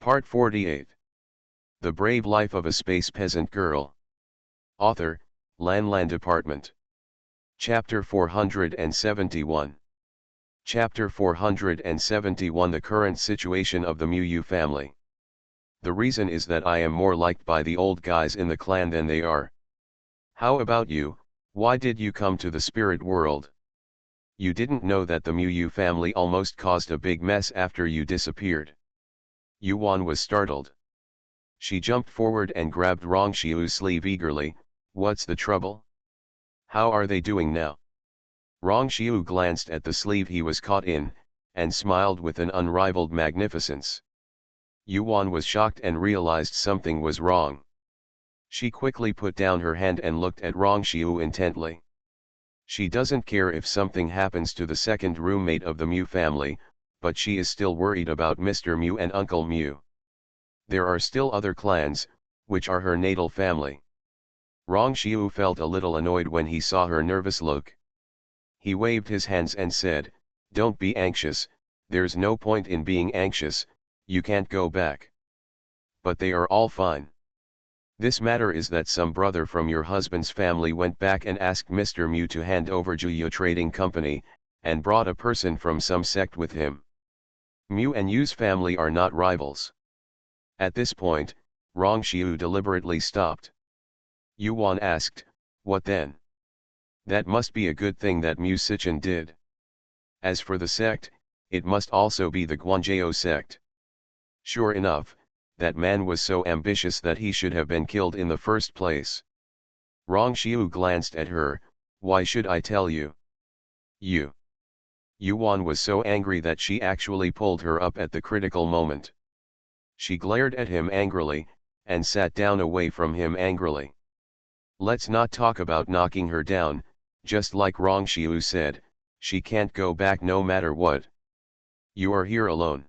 Part 48. The Brave Life of a Space Peasant Girl. Author, Lan Department. Chapter 471. Chapter 471 The Current Situation of the Mu Family. The reason is that I am more liked by the old guys in the clan than they are. How about you? Why did you come to the spirit world? You didn't know that the Mu family almost caused a big mess after you disappeared. Yuan was startled. She jumped forward and grabbed Rongxiu's sleeve eagerly. What's the trouble? How are they doing now? Rongxiu glanced at the sleeve he was caught in, and smiled with an unrivaled magnificence. Yuan was shocked and realized something was wrong. She quickly put down her hand and looked at Rongxiu intently. She doesn't care if something happens to the second roommate of the Mu family, but she is still worried about Mr. Mu and Uncle Mu. There are still other clans, which are her natal family. Rongxiu felt a little annoyed when he saw her nervous look. He waved his hands and said, "Don't be anxious, there's no point in being anxious, you can't go back. But they are all fine. This matter is that some brother from your husband's family went back and asked Mr. Mu to hand over Juya Trading Company, and brought a person from some sect with him. Mu and Yu's family are not rivals." At this point, Rongxiu deliberately stopped. Yuan asked, "What then?" "That must be a good thing that Mu Sichen did. As for the sect, it must also be the Guanzhou sect. Sure enough, that man was so ambitious that he should have been killed in the first place." Rongxiu glanced at her. "Why should I tell you?" "You." Yuan was so angry that she actually pulled her up at the critical moment. She glared at him angrily, and sat down away from him angrily. "Let's not talk about knocking her down," just like Rongxiu said, "she can't go back no matter what. You are here alone.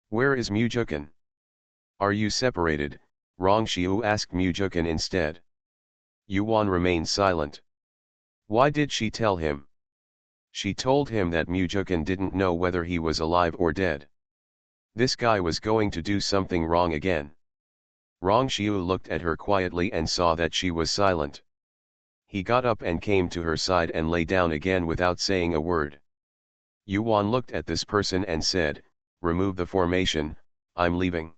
Where is Mujukan?" "Are you separated?" Rongxiu asked Mujukan instead. Yuan remained silent. Why did she tell him? She told him that Mujukan didn't know whether he was alive or dead. This guy was going to do something wrong again. Rongxiu looked at her quietly and saw that she was silent. He got up and came to her side and lay down again without saying a word. Yuan looked at this person and said, "Remove the formation, I'm leaving."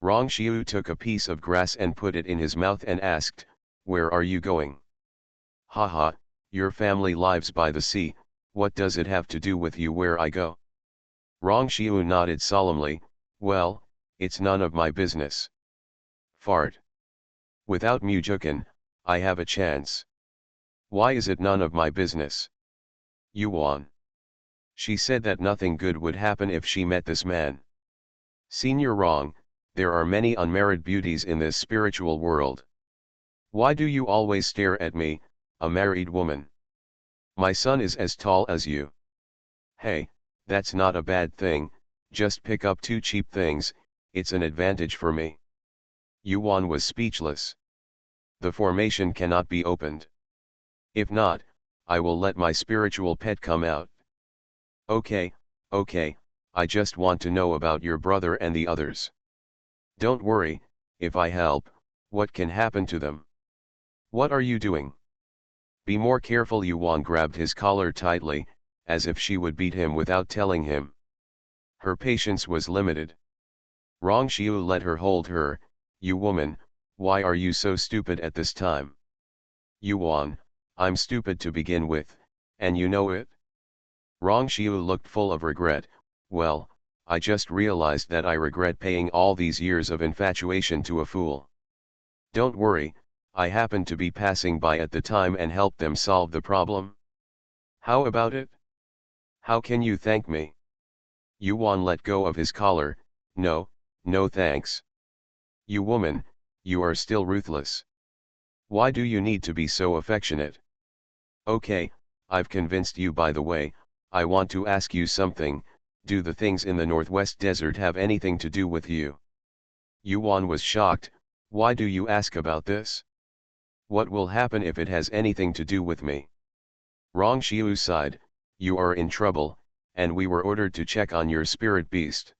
Rongxiu took a piece of grass and put it in his mouth and asked, "Where are you going?" "Haha, your family lives by the sea, what does it have to do with you where I go?" Rongxiu nodded solemnly, "Well, it's none of my business." Fart. "Without Mujukan, I have a chance." "Why is it none of my business?" "Yuan. She said that nothing good would happen if she met this man." "Senior wrong, there are many unmarried beauties in this spiritual world. Why do you always stare at me, a married woman? My son is as tall as you. Hey, that's not a bad thing, just pick up two cheap things, it's an advantage for me." Yuan was speechless. "The formation cannot be opened. If not, I will let my spiritual pet come out." Okay, I just want to know about your brother and the others. Don't worry, if I help, what can happen to them? What are you doing? Be more careful." Yuan grabbed his collar tightly, as if she would beat him without telling him. Her patience was limited. Rongxiu let her hold her. "You woman, why are you so stupid at this time?" "Yuan, I'm stupid to begin with, and you know it?" Rongxiu looked full of regret. "Well, I just realized that I regret paying all these years of infatuation to a fool. Don't worry, I happened to be passing by at the time and helped them solve the problem. How about it? How can you thank me?" Yuan let go of his collar. No thanks. "You woman, you are still ruthless. Why do you need to be so affectionate? Okay, I've convinced you. By the way, I want to ask you something. Do the things in the Northwest Desert have anything to do with you?" Yuan was shocked. "Why do you ask about this? What will happen if it has anything to do with me?" Rongxiu sighed. "You are in trouble, and we were ordered to check on your spirit beast.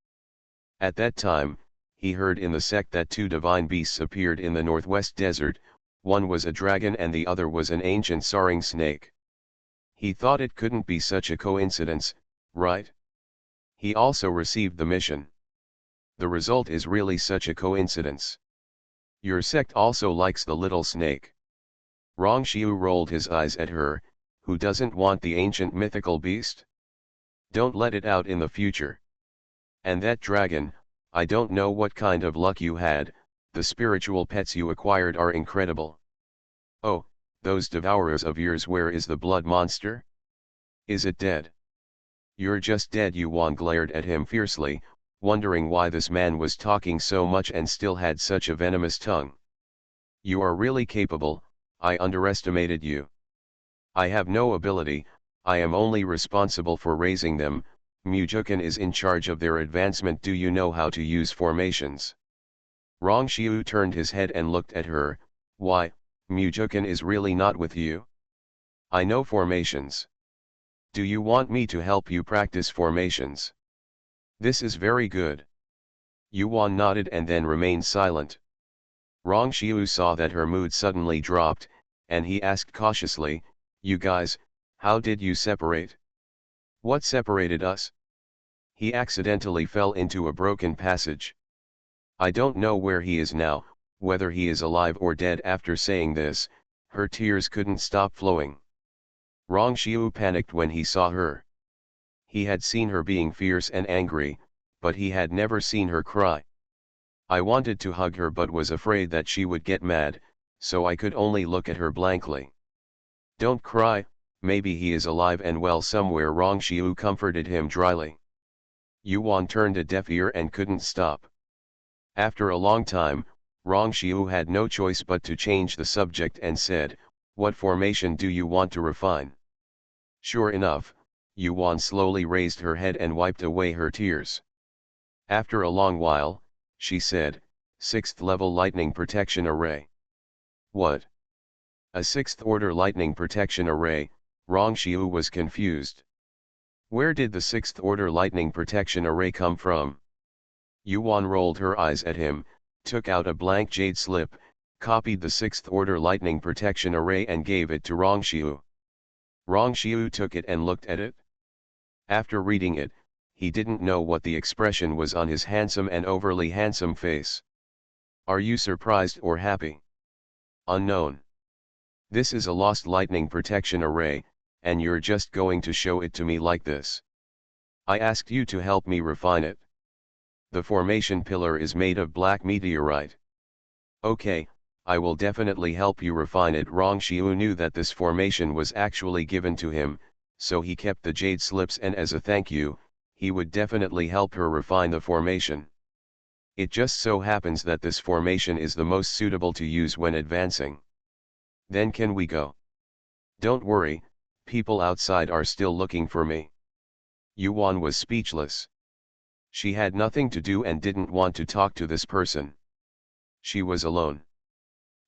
At that time, he heard in the sect that two divine beasts appeared in the northwest desert, one was a dragon and the other was an ancient soaring snake. He thought it couldn't be such a coincidence, right? He also received the mission. The result is really such a coincidence. Your sect also likes the little snake. Rong Xiu rolled his eyes at her. Who doesn't want the ancient mythical beast? Don't let it out in the future. And that dragon, I don't know what kind of luck you had, the spiritual pets you acquired are incredible. Oh, those devourers of yours, where is the blood monster? Is it dead? You're just dead. Yuan glared at him fiercely, wondering why this man was talking so much and still had such a venomous tongue. You are really capable, I underestimated you. I have no ability, I am only responsible for raising them. Mujukan is in charge of their advancement. Do you know how to use formations? Rong Xiu turned his head and looked at her. Why, Mujukan is really not with you? I know formations. Do you want me to help you practice formations? This is very good. Yuan nodded and then remained silent. Rong Xiu saw that her mood suddenly dropped, and he asked cautiously, you guys, how did you separate? What separated us? He accidentally fell into a broken passage. I don't know where he is now, whether he is alive or dead. After saying this, her tears couldn't stop flowing. Rong Xiu panicked when he saw her. He had seen her being fierce and angry, but he had never seen her cry. I wanted to hug her but was afraid that she would get mad, so I could only look at her blankly. Don't cry, maybe he is alive and well somewhere. Rong Xiu comforted him dryly. Yuan turned a deaf ear and couldn't stop. After a long time, Rong Xiu had no choice but to change the subject and said, what formation do you want to refine? Sure enough, Yuan slowly raised her head and wiped away her tears. After a long while, she said, 6th level lightning protection array. What? A 6th order lightning protection array? Rong Xiu was confused. Where did the 6th order lightning protection array come from? Yuan rolled her eyes at him, took out a blank jade slip, copied the 6th order lightning protection array and gave it to Rong Xiu. Rong Xiu took it and looked at it. After reading it, he didn't know what the expression was on his handsome and overly handsome face. Are you surprised or happy? Unknown. This is a lost lightning protection array, and you're just going to show it to me like this. I asked you to help me refine it. The formation pillar is made of black meteorite. Okay, I will definitely help you refine it. Rong Xiu knew that this formation was actually given to him, so he kept the jade slips, and as a thank you, he would definitely help her refine the formation. It just so happens that this formation is the most suitable to use when advancing. Then can we go? Don't worry, people outside are still looking for me. Yuan was speechless. She had nothing to do and didn't want to talk to this person. She was alone.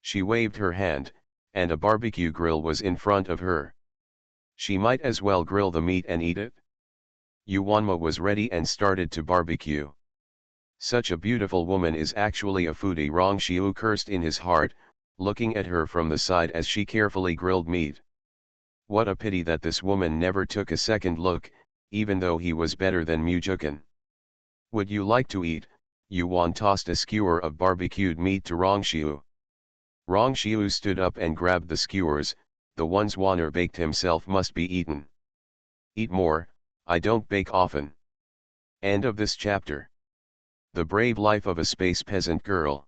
She waved her hand, and a barbecue grill was in front of her. She might as well grill the meat and eat it. Yuanma was ready and started to barbecue. Such a beautiful woman is actually a foodie. Rong Xiu cursed in his heart, looking at her from the side as she carefully grilled meat. What a pity that this woman never took a second look, even though he was better than Mujukan. Would you like to eat? Yuan tossed a skewer of barbecued meat to Rong Xiu. Rong Xiu stood up and grabbed the skewers. The ones Wanner baked himself must be eaten. Eat more, I don't bake often. End of this chapter. The Brave Life of a Space Peasant Girl.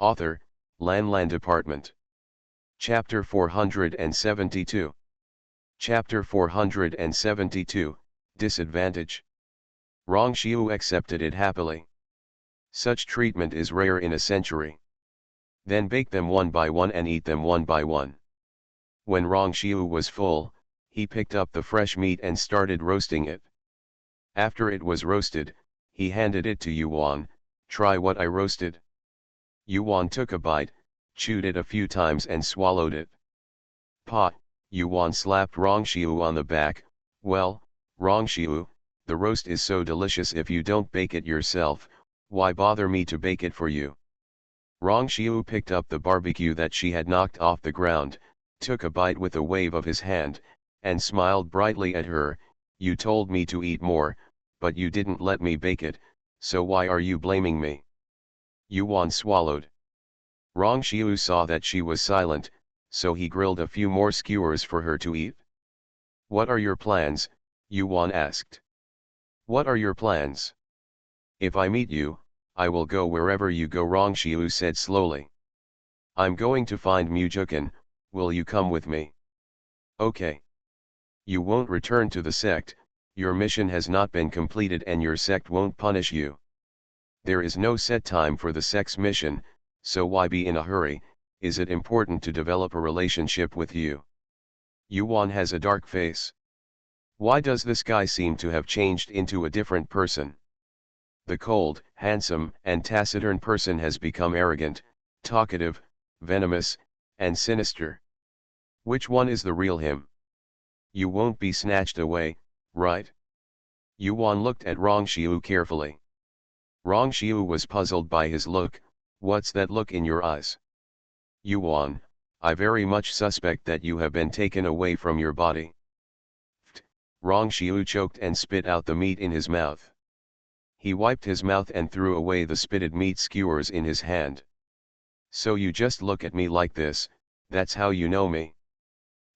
Author, Lan Department. Chapter 472. Chapter 472, Disadvantage. Rong Xiu accepted it happily. Such treatment is rare in a century. Then bake them one by one and eat them one by one. When Rong Xiu was full, he picked up the fresh meat and started roasting it. After it was roasted, he handed it to Yuan. Try what I roasted. Yuan took a bite, chewed it a few times and swallowed it. Pa, Yuan slapped Rong Xiu on the back. Well, Rong Xiu, the roast is so delicious. If you don't bake it yourself, Why bother me to bake it for you? Rong Xiu picked up the barbecue that she had knocked off the ground, took a bite with a wave of his hand, and smiled brightly at her. You told me to eat more, but you didn't let me bake it, so why are you blaming me? Yuan swallowed. Rong Xiu saw that she was silent, so he grilled a few more skewers for her to eat. What are your plans? Yuan asked. What are your plans? If I meet you, I will go wherever you go, Rong Xiu said slowly. I'm going to find Mujukan, will you come with me? Okay. You won't return to the sect, your mission has not been completed and your sect won't punish you. There is no set time for the sect's mission, so why be in a hurry? Is it important to develop a relationship with you? Yuan has a dark face. Why does this guy seem to have changed into a different person? The cold, handsome, and taciturn person has become arrogant, talkative, venomous, and sinister. Which one is the real him? You won't be snatched away, right? Yuan looked at Rong Xiu carefully. Rong Xiu was puzzled by his look. What's that look in your eyes? Yuan, I very much suspect that you have been taken away from your body. Rong Xiu choked and spit out the meat in his mouth. He wiped his mouth and threw away the spitted meat skewers in his hand. So you just look at me like this, that's how you know me?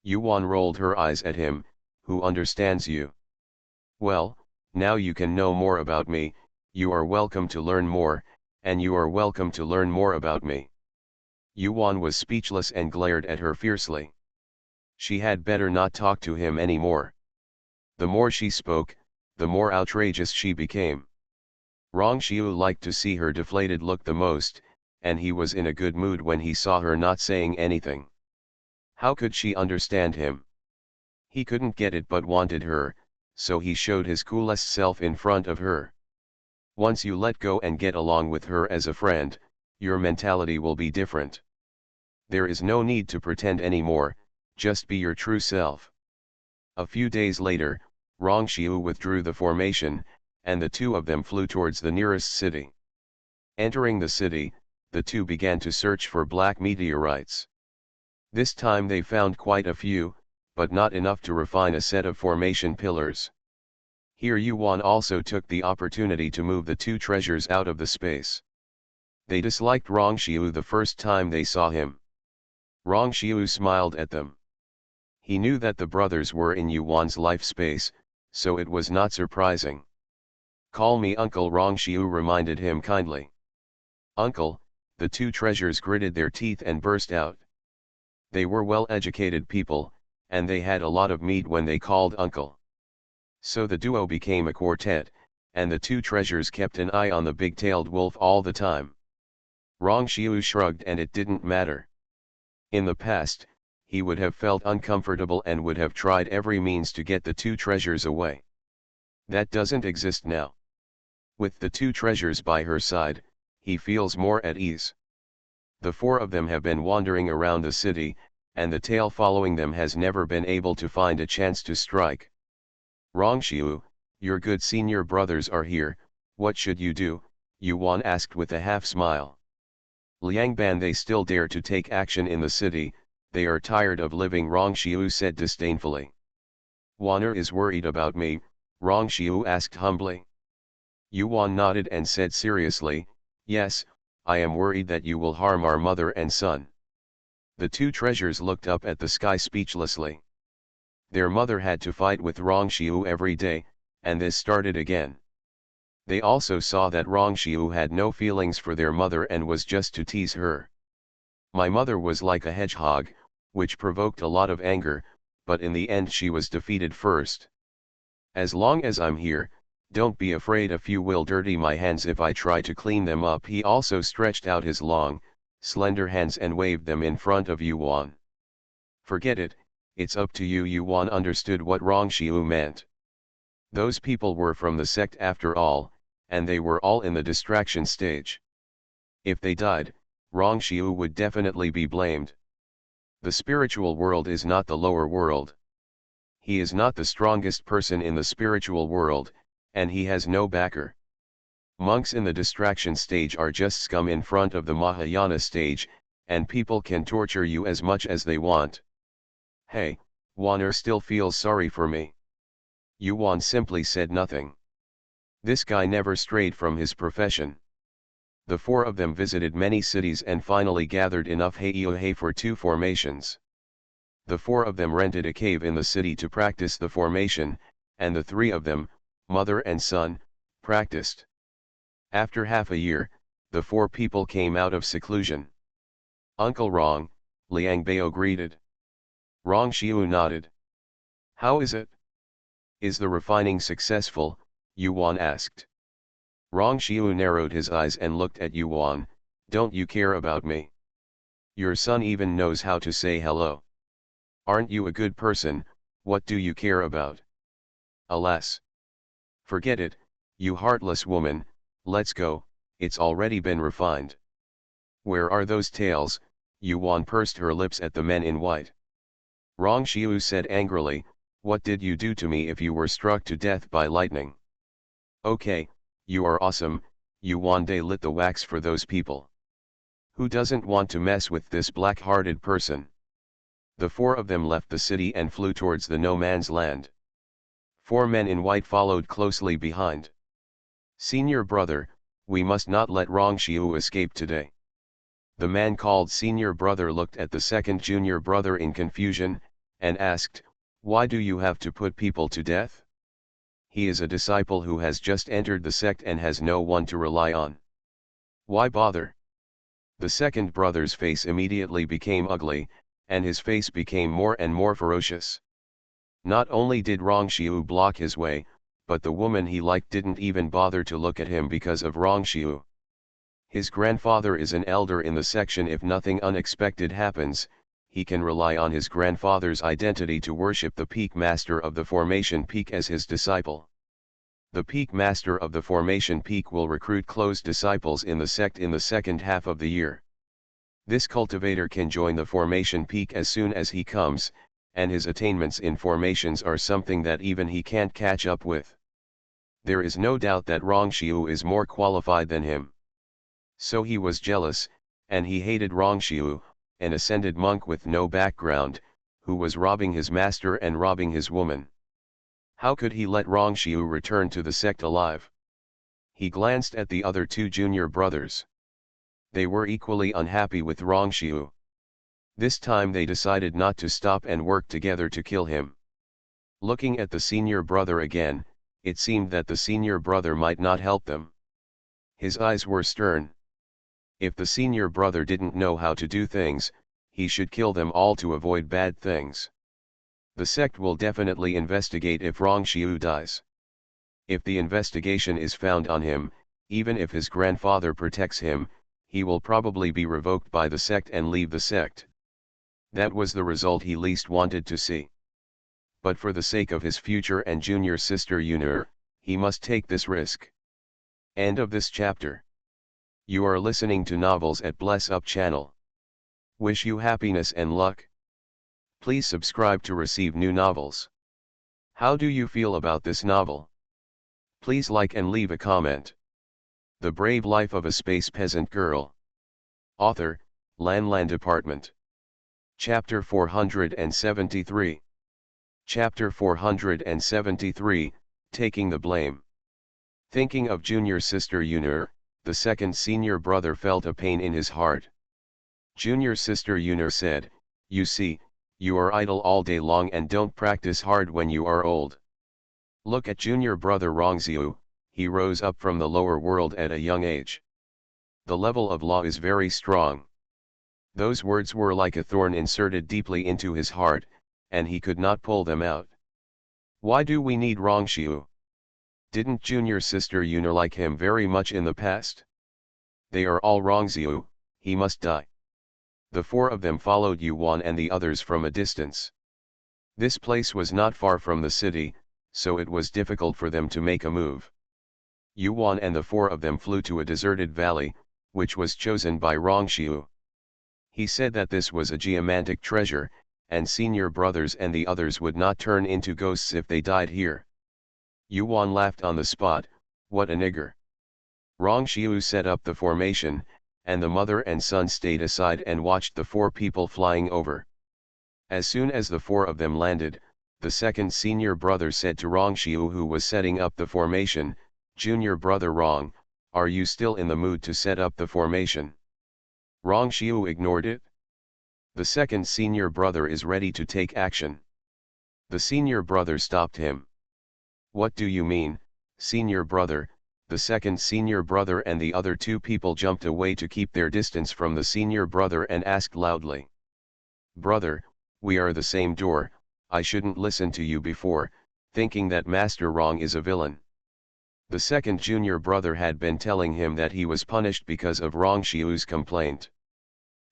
Yuan rolled her eyes at him. Who understands you? Well, now you can know more about me, you are welcome to learn more, and you are welcome to learn more about me. Yuan was speechless and glared at her fiercely. She had better not talk to him anymore. The more she spoke, the more outrageous she became. Rong Xiu liked to see her deflated look the most, and he was in a good mood when he saw her not saying anything. How could she understand him? He couldn't get it but wanted her, so he showed his coolest self in front of her. Once you let go and get along with her as a friend, your mentality will be different. There is no need to pretend anymore, just be your true self. A few days later, Rong Xiu withdrew the formation, and the two of them flew towards the nearest city. Entering the city, the two began to search for black meteorites. This time they found quite a few, but not enough to refine a set of formation pillars. Here Yuan also took the opportunity to move the two treasures out of the space. They disliked Rong Xiu the first time they saw him. Rong Xiu smiled at them. He knew that the brothers were in Yuan's life space, so it was not surprising. Call me uncle, Rong Xiu reminded him kindly. Uncle, the two treasures gritted their teeth and burst out. They were well-educated people, and they had a lot of meat when they called uncle. So the duo became a quartet, and the two treasures kept an eye on the big-tailed wolf all the time. Rong Xiu shrugged and it didn't matter. In the past, he would have felt uncomfortable and would have tried every means to get the two treasures away. That doesn't exist now. With the two treasures by her side, he feels more at ease. The four of them have been wandering around the city, and the tail following them has never been able to find a chance to strike. Rong Xiu, your good senior brothers are here, what should you do? Yuan asked with a half-smile. Liangban, they still dare to take action in the city, they are tired of living, Rong Xiu said disdainfully. Waner is worried about me, Rong Xiu asked humbly. Yuan nodded and said seriously, yes, I am worried that you will harm our mother and son. The two treasures looked up at the sky speechlessly. Their mother had to fight with Rong Xiu every day, and this started again. They also saw that Rong Xiu had no feelings for their mother and was just to tease her. My mother was like a hedgehog, which provoked a lot of anger, but in the end she was defeated first. As long as I'm here, don't be afraid if you will dirty my hands if I try to clean them up. He also stretched out his long, slender hands and waved them in front of Yuan. Forget it, it's up to you. Yuan understood what Rong Xiu meant. Those people were from the sect after all, and they were all in the distraction stage. If they died, Rong Xiu would definitely be blamed. The spiritual world is not the lower world. He is not the strongest person in the spiritual world, and he has no backer. Monks in the distraction stage are just scum in front of the Mahayana stage, and people can torture you as much as they want. Hey, Warner still feels sorry for me. Yuan simply said nothing. This guy never strayed from his profession. The four of them visited many cities and finally gathered enough Heiohe for 2 formations. The four of them rented a cave in the city to practice the formation, and the 3 of them, mother and son, practiced. After half a year, the 4 people came out of seclusion. Uncle Rong, Liang Bao greeted. Rong Xiu nodded. How is it? Is the refining successful? Yuan asked. Rong Xiu narrowed his eyes and looked at Yuan. Don't you care about me? Your son even knows how to say hello. Aren't you a good person? What do you care about? Alas. Forget it, you heartless woman, let's go, it's already been refined. Where are those tails? Yuan pursed her lips at the men in white. Rong Xiu said angrily, what did you do to me if you were struck to death by lightning? Okay, you are awesome, Yuan De lit the wax for those people. Who doesn't want to mess with this black-hearted person? The 4 of them left the city and flew towards the no man's land. 4 men in white followed closely behind. Senior brother, we must not let Rong Xiu escape today. The man called senior brother looked at the second junior brother in confusion, and asked, why do you have to put people to death? He is a disciple who has just entered the sect and has no one to rely on. Why bother? The second brother's face immediately became ugly, and his face became more and more ferocious. Not only did Rong Xiu block his way, but the woman he liked didn't even bother to look at him because of Rong Xiu. His grandfather is an elder in the section. If nothing unexpected happens, he can rely on his grandfather's identity to worship the peak master of the formation peak as his disciple. The peak master of the formation peak will recruit closed disciples in the sect in the second half of the year. This cultivator can join the formation peak as soon as he comes, and his attainments in formations are something that even he can't catch up with. There is no doubt that Rong Xiu is more qualified than him. So he was jealous, and he hated Rong Xiu, an ascended monk with no background, who was robbing his master and robbing his woman. How could he let Rong Xiu return to the sect alive? He glanced at the other 2 junior brothers. They were equally unhappy with Rong Xiu. This time they decided not to stop and work together to kill him. Looking at the senior brother again, it seemed that the senior brother might not help them. His eyes were stern. If the senior brother didn't know how to do things, he should kill them all to avoid bad things. The sect will definitely investigate if Rong Xiu dies. If the investigation is found on him, even if his grandfather protects him, he will probably be revoked by the sect and leave the sect. That was the result he least wanted to see. But for the sake of his future and junior sister Yunur, he must take this risk. End of this chapter. You are listening to Novels at Bless Up channel. Wish you happiness and luck. Please subscribe to receive new novels. How do you feel about this novel? Please like and leave a comment. The Brave Life of a Space Peasant Girl. Author, Lan Department. Chapter 473. Chapter 473, Taking the Blame. Thinking of junior sister Yunur, the second senior brother felt a pain in his heart. Junior sister Yunur said, you see, you are idle all day long and don't practice hard when you are old. Look at junior brother Rongxiu, he rose up from the lower world at a young age. The level of law is very strong. Those words were like a thorn inserted deeply into his heart, and he could not pull them out. Why do we need Rongxiu? Didn't junior sister Yunur like him very much in the past? They are all Rongxiu, he must die. The 4 of them followed Yuan and the others from a distance. This place was not far from the city, so it was difficult for them to make a move. Yuan and the 4 of them flew to a deserted valley, which was chosen by Rongxiu. He said that this was a geomantic treasure, and senior brothers and the others would not turn into ghosts if they died here. Yuan laughed on the spot, what a nigger. Rong Xiu set up the formation, and the mother and son stayed aside and watched the four people flying over. As soon as the four of them landed, the second senior brother said to Rong Xiu, who was setting up the formation, "Junior brother Rong, are you still in the mood to set up the formation?" Rong Xiu ignored it. "The second senior brother is ready to take action." The senior brother stopped him. "What do you mean, senior brother?" The second senior brother and the other two people jumped away to keep their distance from the senior brother and asked loudly, "Brother, we are the same door, I shouldn't listen to you before, thinking that Master Rong is a villain." The second junior brother had been telling him that he was punished because of Rong Xiu's complaint.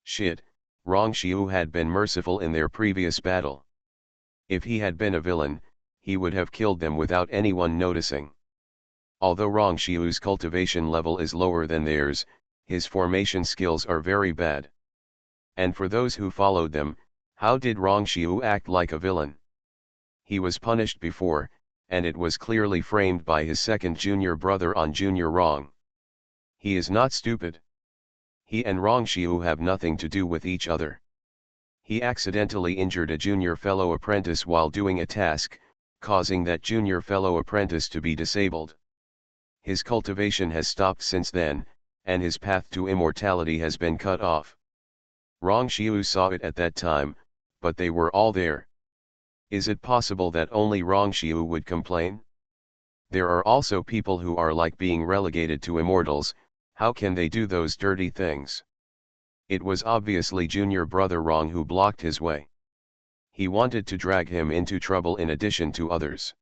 Shit, Rong Xiu had been merciful in their previous battle. If he had been a villain, he would have killed them without anyone noticing. Although Rong Xiu's cultivation level is lower than theirs, his formation skills are very bad. And for those who followed them, how did Rong Xiu act like a villain? He was punished before, and it was clearly framed by his second junior brother on Junior Rong. He is not stupid. He and Rong Xiu have nothing to do with each other. He accidentally injured a junior fellow apprentice while doing a task, causing that junior fellow apprentice to be disabled. His cultivation has stopped since then, and his path to immortality has been cut off. Rong Xiu saw it at that time, but they were all there. Is it possible that only Rong Xiu would complain? There are also people who are like being relegated to immortals. How can they do those dirty things? It was obviously junior brother Rong who blocked his way. He wanted to drag him into trouble in addition to others.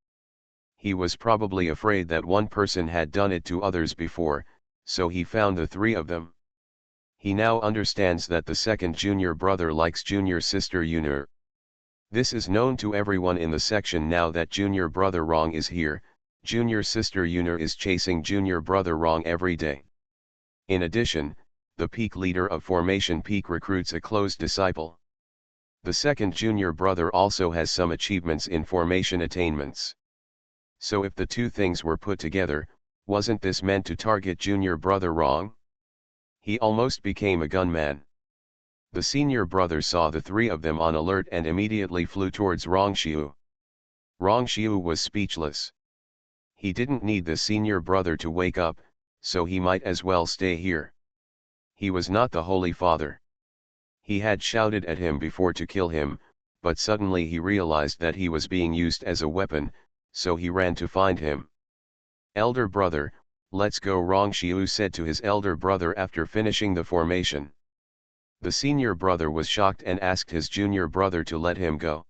He was probably afraid that one person had done it to others before, so he found the three of them. He now understands that the second junior brother likes junior sister Yunur. This is known to everyone in the section now that junior brother Rong is here. Junior sister Yunur is chasing junior brother Rong every day. In addition, the peak leader of Formation Peak recruits a close disciple. The second junior brother also has some achievements in formation attainments. So if the two things were put together, wasn't this meant to target junior brother Rong? He almost became a gunman. The senior brother saw the three of them on alert and immediately flew towards Rong Xiu. Rong Xiu was speechless. He didn't need the senior brother to wake up, so he might as well stay here. He was not the Holy Father. He had shouted at him before to kill him, but suddenly he realized that he was being used as a weapon, so he ran to find him. "Elder brother, let's go," Rong Xiu said to his elder brother after finishing the formation. The senior brother was shocked and asked his junior brother to let him go.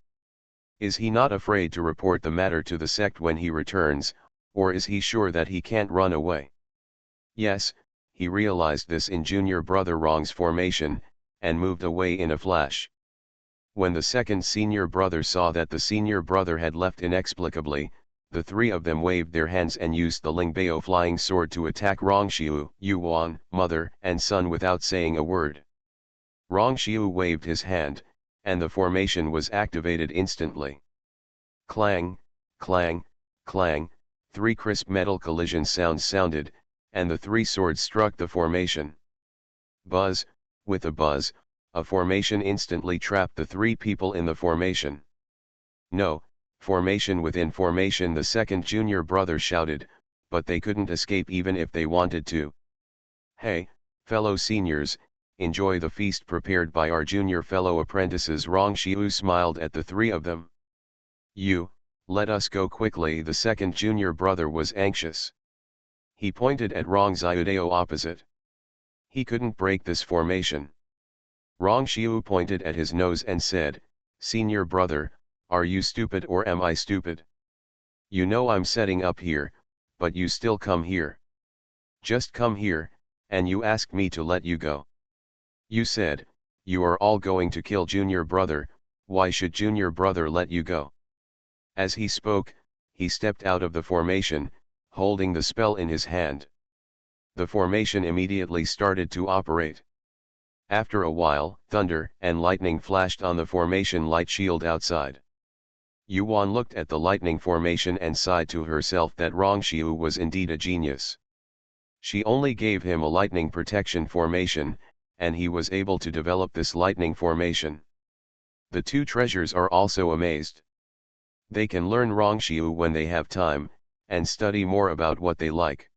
Is he not afraid to report the matter to the sect when he returns, or is he sure that he can't run away? Yes, he realized this in junior brother Rong's formation, and moved away in a flash. When the second senior brother saw that the senior brother had left inexplicably, the three of them waved their hands and used the Lingbao flying sword to attack Rong Xiu, Yuan, mother and son without saying a word. Rong Xiu waved his hand, and the formation was activated instantly. Clang, clang, clang, three crisp metal collision sounds sounded, and the three swords struck the formation. Buzz, with a buzz, a formation instantly trapped the three people in the formation. "No, formation within formation," the second junior brother shouted, but they couldn't escape even if they wanted to. "Hey, fellow seniors, enjoy the feast prepared by our junior fellow apprentices." Rong Xiu smiled at the three of them. Let us go quickly." The second junior brother was anxious. He pointed at Rong Xiudao opposite. He couldn't break this formation. Rong Xiu pointed at his nose and said, "Senior brother, are you stupid or am I stupid? You know I'm setting up here, but you still come here. Just come here, and you ask me to let you go. You said, you are all going to kill junior brother, why should junior brother let you go?" As he spoke, he stepped out of the formation, holding the spell in his hand. The formation immediately started to operate. After a while, thunder and lightning flashed on the formation light shield outside. Yuan looked at the lightning formation and sighed to herself that Rong Xiu was indeed a genius. She only gave him a lightning protection formation, and he was able to develop this lightning formation. The two treasures are also amazed. They can learn Rongxiu when they have time, and study more about what they like.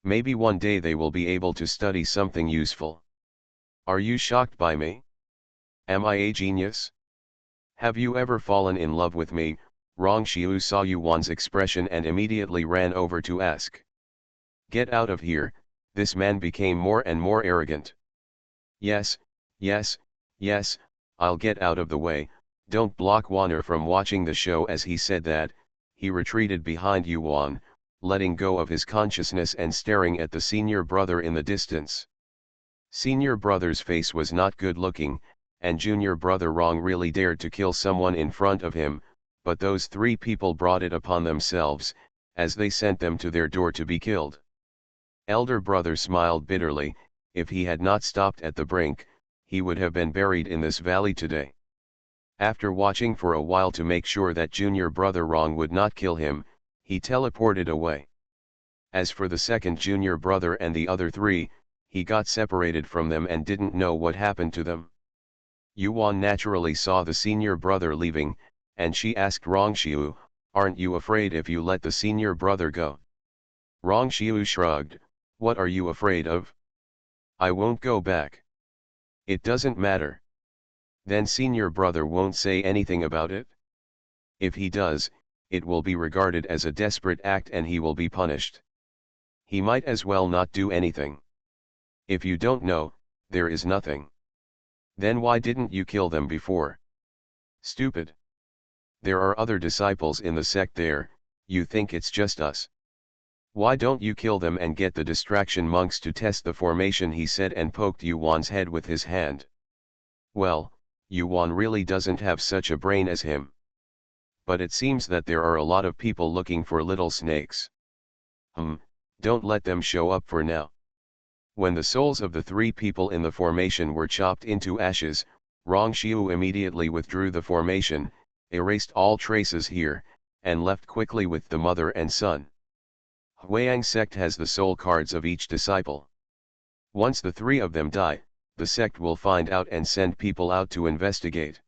Maybe one day they will be able to study something useful. Are you shocked by me? Am I a genius? Have you ever fallen in love with me? Rongxiu saw Yuan's expression and immediately ran over to ask. Get out of here. This man became more and more arrogant. Yes, yes, yes, I'll get out of the way. Don't block Wanner from watching the show. As he said that, he retreated behind Yuan, letting go of his consciousness and staring at the senior brother in the distance. Senior brother's face was not good looking, and junior brother Rong really dared to kill someone in front of him, but those three people brought it upon themselves, as they sent them to their door to be killed. Elder brother smiled bitterly. If he had not stopped at the brink, he would have been buried in this valley today. After watching for a while to make sure that junior brother Rong would not kill him, he teleported away. As for the second junior brother and the other three, he got separated from them and didn't know what happened to them. Yuan naturally saw the senior brother leaving, and she asked Rongxiu, "Aren't you afraid if you let the senior brother go?" Rongxiu shrugged, "What are you afraid of? I won't go back. It doesn't matter. Then senior brother won't say anything about it? If he does, it will be regarded as a desperate act and he will be punished. He might as well not do anything. If you don't know, there is nothing. Then why didn't you kill them before? Stupid. There are other disciples in the sect there, you think it's just us. Why don't you kill them and get the distraction monks to test the formation?" he said and poked Yuan's head with his hand. Well, Yuan really doesn't have such a brain as him. But it seems that there are a lot of people looking for little snakes. Don't let them show up for now. When the souls of the three people in the formation were chopped into ashes, Rongxiu immediately withdrew the formation, erased all traces here, and left quickly with the mother and son. Huang sect has the soul cards of each disciple. Once the three of them die, the sect will find out and send people out to investigate.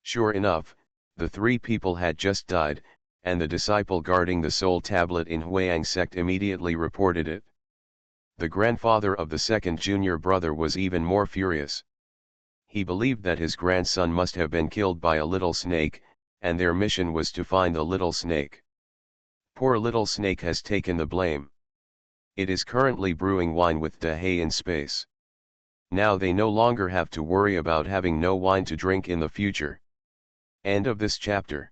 Sure enough, the three people had just died, and the disciple guarding the soul tablet in Huang sect immediately reported it. The grandfather of the second junior brother was even more furious. He believed that his grandson must have been killed by a little snake, and their mission was to find the little snake. Poor little snake has taken the blame. It is currently brewing wine with Dahe in space. Now they no longer have to worry about having no wine to drink in the future. End of this chapter.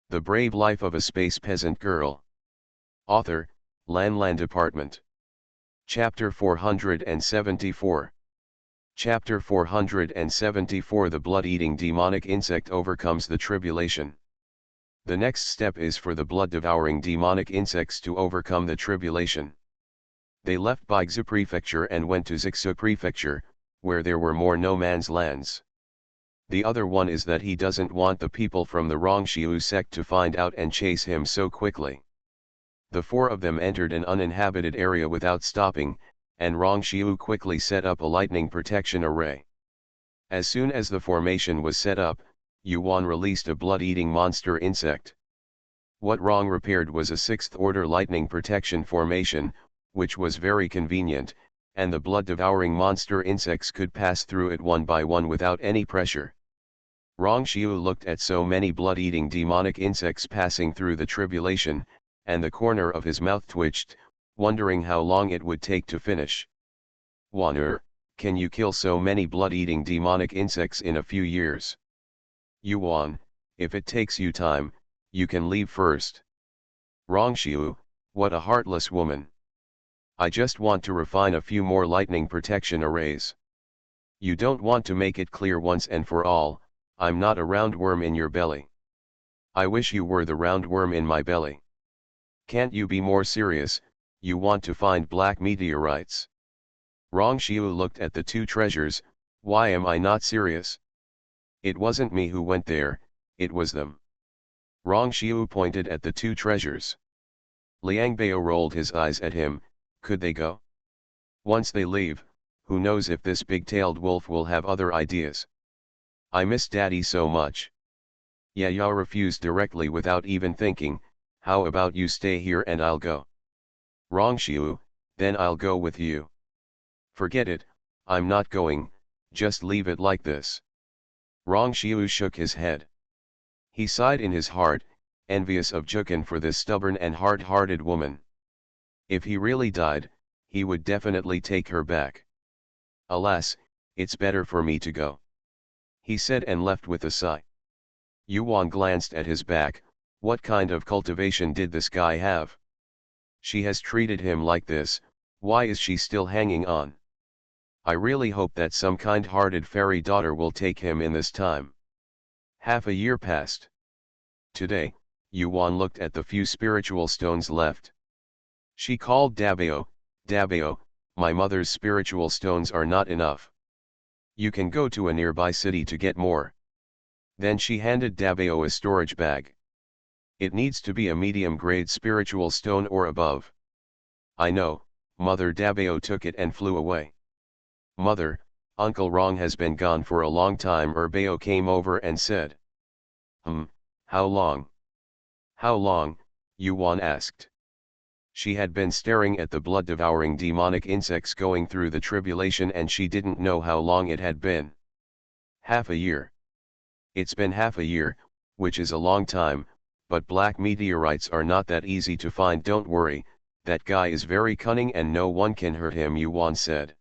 The Brave Life of a Space Peasant Girl. Author, Lan Department. Chapter 474. Chapter 474. The blood-eating demonic insect overcomes the tribulation. The next step is for the blood-devouring demonic insects to overcome the tribulation. They left Baigzhou Prefecture and went to Zixu Prefecture, where there were more no-man's lands. The other one is that he doesn't want the people from the Rongxiu sect to find out and chase him so quickly. The four of them entered an uninhabited area without stopping, and Rongxiu quickly set up a lightning protection array. As soon as the formation was set up, Yuan released a blood-eating monster insect. What Rong repaired was a 6th-order lightning protection formation, which was very convenient, and the blood-devouring monster insects could pass through it one by one without any pressure. Rongxiu looked at so many blood-eating demonic insects passing through the tribulation, and the corner of his mouth twitched, wondering how long it would take to finish. "Wanner, can you kill so many blood-eating demonic insects in a few years?" "Yuan, if it takes you time, you can leave first." "Rongxiu, what a heartless woman. I just want to refine a few more lightning protection arrays. You don't want to make it clear once and for all, I'm not a roundworm in your belly. I wish you were the roundworm in my belly. Can't you be more serious? You want to find black meteorites." Rongxiu looked at the two treasures. "Why am I not serious? It wasn't me who went there, it was them." Rongxiu pointed at the two treasures. Liangbao rolled his eyes at him, Could they go? Once they leave, who knows if this big-tailed wolf will have other ideas. I miss Daddy so much. Yaya refused directly without even thinking. How about you stay here and I'll go? Rongshiu, then I'll go with you. Forget it, I'm not going, just leave it like this. Rongshiu shook his head. He sighed in his heart, envious of Jukan for this stubborn and hard-hearted woman. If he really died, he would definitely take her back. Alas, it's better for me to go, he said and left with a sigh. Yuan glanced at his back. What kind of cultivation did this guy have? She has treated him like this, why is she still hanging on? I really hope that some kind-hearted fairy daughter will take him in this time. Half a year passed. Today, Yuan looked at the few spiritual stones left. She called Dabeo, Dabeo, my mother's spiritual stones are not enough. You can go to a nearby city to get more. Then she handed Dabeo a storage bag. It needs to be a medium-grade spiritual stone or above. I know, Mother. Dabeo took it and flew away. Mother, Uncle Rong has been gone for a long time. Erbeo came over and said. How long? How long? Yuan asked. She had been staring at the blood-devouring demonic insects going through the tribulation and she didn't know how long it had been. Half a year. It's been half a year, which is a long time, but black meteorites are not that easy to find. Don't worry, that guy is very cunning and no one can hurt him, Yuan said.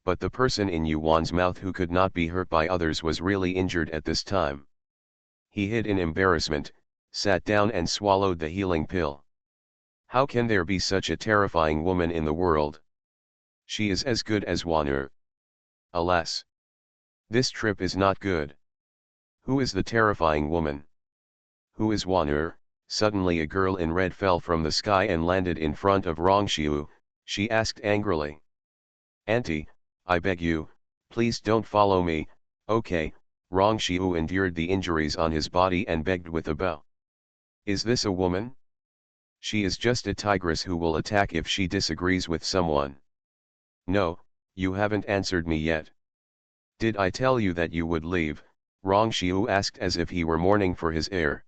But the person in Yuan's mouth who could not be hurt by others was really injured at this time. He hid in embarrassment, sat down and swallowed the healing pill. How can there be such a terrifying woman in the world? She is as good as Wan'er. Alas! This trip is not good. Who is the terrifying woman? Who is Wan'er? Suddenly a girl in red fell from the sky and landed in front of Rongshiu. She asked angrily. Auntie, I beg you, please don't follow me. Okay. Rongshiu endured the injuries on his body and begged with a bow. Is this a woman? She is just a tigress who will attack if she disagrees with someone. No, you haven't answered me yet. Did I tell you that you would leave? Rongshiu asked as if he were mourning for his heir.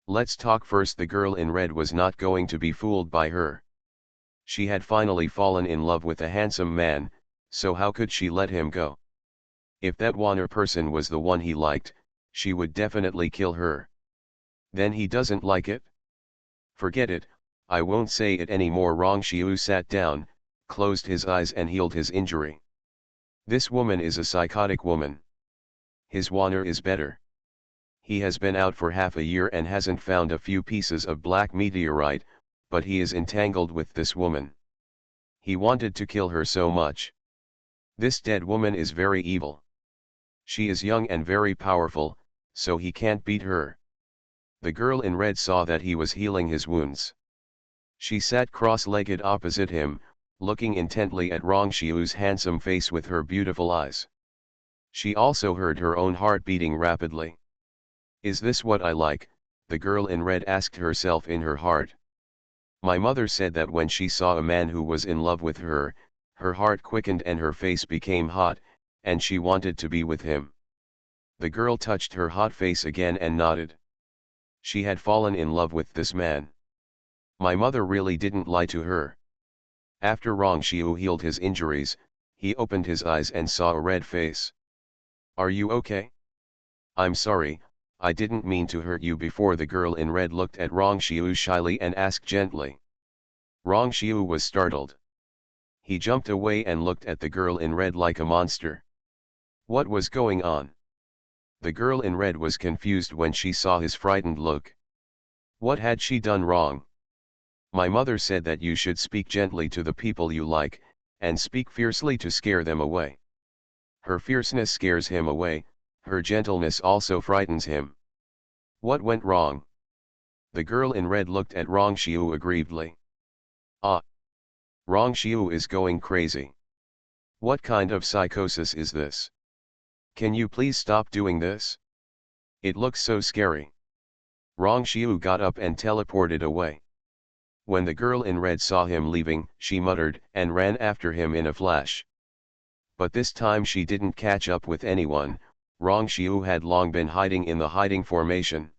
Let's talk first. The girl in red was not going to be fooled by her. She had finally fallen in love with a handsome man, so how could she let him go? If that Wan'er person was the one he liked, she would definitely kill her. Then he doesn't like it? Forget it, I won't say it anymore. Rongshiu sat down, closed his eyes and healed his injury. This woman is a psychotic woman. His Wan'er is better. He has been out for half a year and hasn't found a few pieces of black meteorite, but he is entangled with this woman. He wanted to kill her so much. This dead woman is very evil. She is young and very powerful, so he can't beat her. The girl in red saw that he was healing his wounds. She sat cross-legged opposite him, looking intently at Rongshiu's handsome face with her beautiful eyes. She also heard her own heart beating rapidly. Is this what I like? The girl in red asked herself in her heart. My mother said that when she saw a man who was in love with her, her heart quickened and her face became hot, and she wanted to be with him. The girl touched her hot face again and nodded. She had fallen in love with this man. My mother really didn't lie to her. After Rongshiu healed his injuries, he opened his eyes and saw a red face. Are you okay? I'm sorry, I didn't mean to hurt you before. The girl in red looked at Rongshiu shyly and asked gently. Rongshiu was startled. He jumped away and looked at the girl in red like a monster. What was going on? The girl in red was confused when she saw his frightened look. What had she done wrong? My mother said that you should speak gently to the people you like, and speak fiercely to scare them away. Her fierceness scares him away, her gentleness also frightens him. What went wrong? The girl in red looked at Rongshiu aggrievedly. Ah! Rongshiu is going crazy. What kind of psychosis is this? Can you please stop doing this? It looks so scary. Rongshiu got up and teleported away. When the girl in red saw him leaving, she muttered and ran after him in a flash. But this time she didn't catch up with anyone. Rong Xiu had long been hiding in the hiding formation.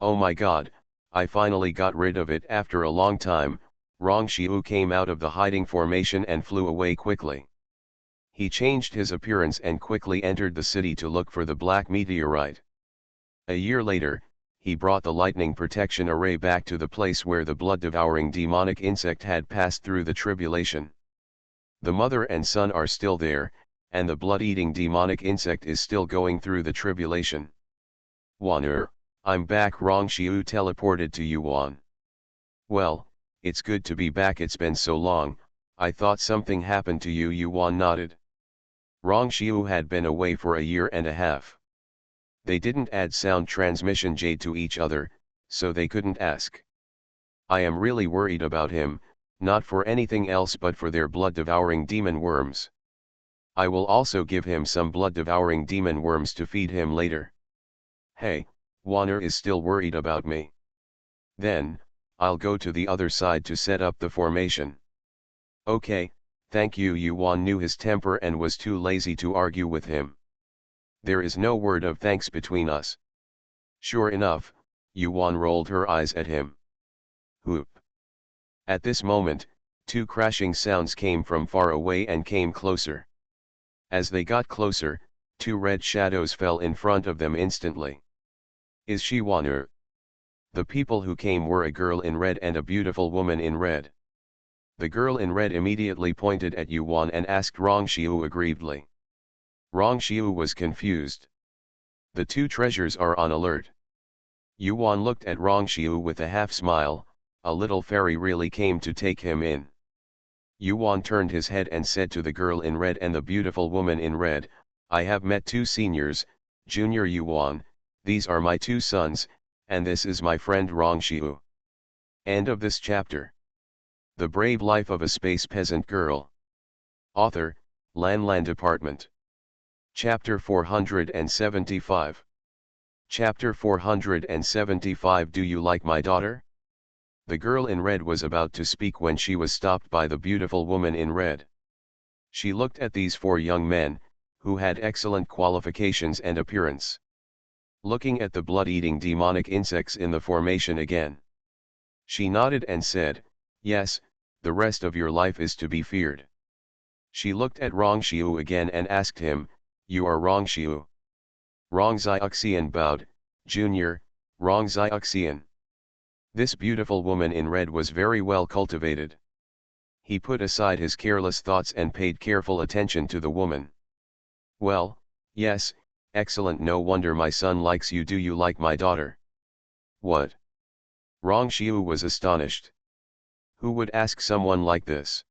"Oh my god, I finally got rid of it after a long time." Rong Xiu came out of the hiding formation and flew away quickly. He changed his appearance and quickly entered the city to look for the black meteorite. A year later, he brought the lightning protection array back to the place where the blood-devouring demonic insect had passed through the tribulation. The mother and son are still there, and the blood-eating demonic insect is still going through the tribulation. "Waner, I'm back." Rong Xiu teleported to Yuan. "Well, it's good to be back. It's been so long. I thought something happened to you." Yuan nodded. Rong Xiu had been away for a year and a half. They didn't add sound transmission jade to each other, so they couldn't ask. "I am really worried about him, not for anything else but for their blood-devouring demon worms. I will also give him some blood-devouring demon worms to feed him later." "Hey, Waner is still worried about me. Then, I'll go to the other side to set up the formation." "Okay, thank you." Yuan knew his temper and was too lazy to argue with him. "There is no word of thanks between us." Sure enough, Yuan rolled her eyes at him. Whoop. At this moment, two crashing sounds came from far away and came closer. As they got closer, two red shadows fell in front of them instantly. "Is she Waner?" The people who came were a girl in red and a beautiful woman in red. The girl in red immediately pointed at Yuan and asked Rong Xiu aggrievedly. Rong Xiu was confused. The two treasures are on alert. Yuan looked at Rong Xiu with a half smile. A little fairy really came to take him in. Yuan turned his head and said to the girl in red and the beautiful woman in red, "I have met two seniors, Junior Yuan, these are my two sons, and this is my friend Rong Xiu." End of this chapter. The Brave Life of a Space Peasant Girl. Author, Lan Department. Chapter 475. Chapter 475. Do you like my daughter? The girl in red was about to speak when she was stopped by the beautiful woman in red. She looked at these four young men, who had excellent qualifications and appearance. Looking at the blood-eating demonic insects in the formation again, she nodded and said, "Yes, the rest of your life is to be feared." She looked at Rong Xiu again and asked him, "You are Rong Xiu?" Rong Xiuxian bowed, "Junior, Rong Xiuxian." This beautiful woman in red was very well cultivated. He put aside his careless thoughts and paid careful attention to the woman. "Well, yes, excellent. No wonder my son likes you. Do you like my daughter?" "What?" Rong Xiu was astonished. Who would ask someone like this?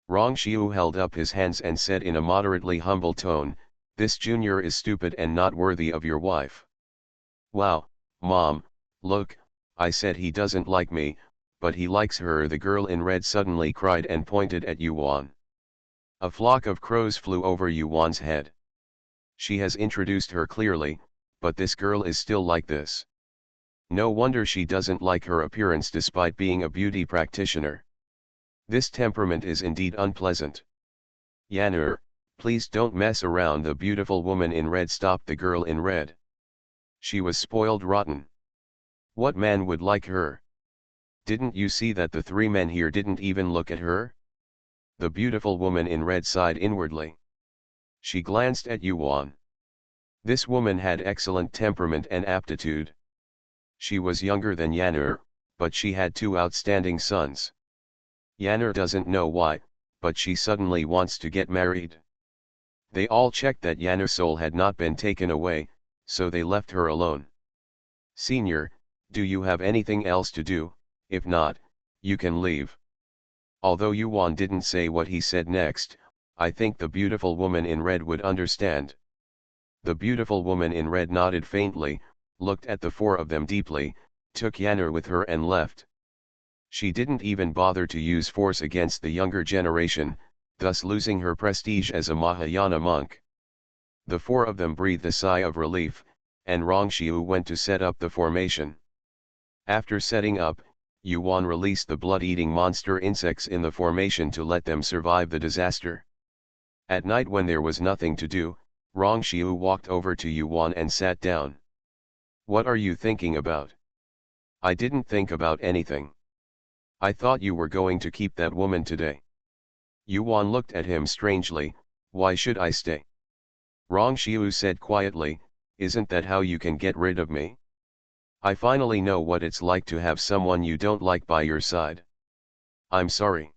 Rong Xiu held up his hands and said in a moderately humble tone, "This junior is stupid and not worthy of your wife." "Wow, Mom, look, I said he doesn't like me, but he likes her." The girl in red suddenly cried and pointed at Yuan. A flock of crows flew over Yuan's head. She has introduced her clearly, but this girl is still like this. No wonder she doesn't like her appearance despite being a beauty practitioner. This temperament is indeed unpleasant. "Yanner, please don't mess around." The beautiful woman in red stopped the girl in red. She was spoiled rotten. What man would like her? Didn't you see that the three men here didn't even look at her? The beautiful woman in red sighed inwardly. She glanced at Yuan. This woman had excellent temperament and aptitude. She was younger than Yanner, but she had two outstanding sons. Yanner doesn't know why, but she suddenly wants to get married. They all checked that Yanner's soul had not been taken away, so they left her alone. "Senior, do you have anything else to do? If not, you can leave." Although Yuan didn't say what he said next, I think the beautiful woman in red would understand. The beautiful woman in red nodded faintly, looked at the four of them deeply, took Yanner with her and left. She didn't even bother to use force against the younger generation, thus losing her prestige as a Mahayana monk. The four of them breathed a sigh of relief, and Rong Xiu went to set up the formation. After setting up, Yuan released the blood-eating monster insects in the formation to let them survive the disaster. At night when there was nothing to do, Rongxiu walked over to Yuan and sat down. "What are you thinking about?" "I didn't think about anything. I thought you were going to keep that woman today." Yuan looked at him strangely. "Why should I stay?" Rongxiu said quietly, "Isn't that how you can get rid of me? I finally know what it's like to have someone you don't like by your side. I'm sorry.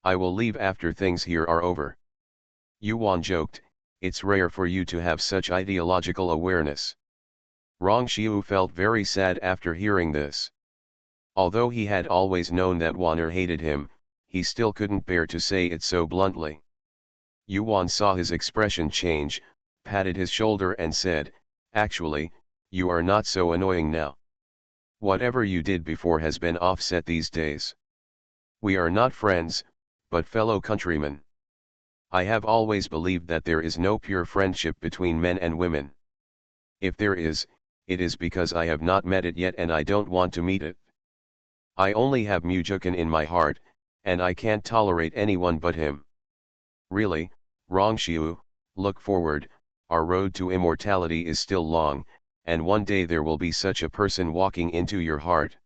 I will leave after things here are over." Yuan joked, "It's rare for you to have such ideological awareness." Rongxiu felt very sad after hearing this. Although he had always known that Wan'er hated him, he still couldn't bear to say it so bluntly. Yuan saw his expression change, patted his shoulder and said, "Actually, you are not so annoying now. Whatever you did before has been offset these days. We are not friends, but fellow countrymen. I have always believed that there is no pure friendship between men and women. If there is, it is because I have not met it yet and I don't want to meet it. I only have Mujukan in my heart, and I can't tolerate anyone but him. Really, Rongxiu, look forward, our road to immortality is still long, and one day there will be such a person walking into your heart."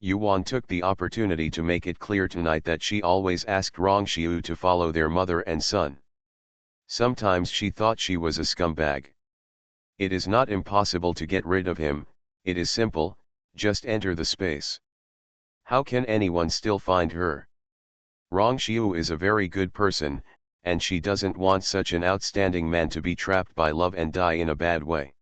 Yuan took the opportunity to make it clear tonight that she always asked Rongxiu to follow their mother and son. Sometimes she thought she was a scumbag. "It is not impossible to get rid of him, it is simple, just enter the space. How can anyone still find her? Rongxiu is a very good person, and she doesn't want such an outstanding man to be trapped by love and die in a bad way.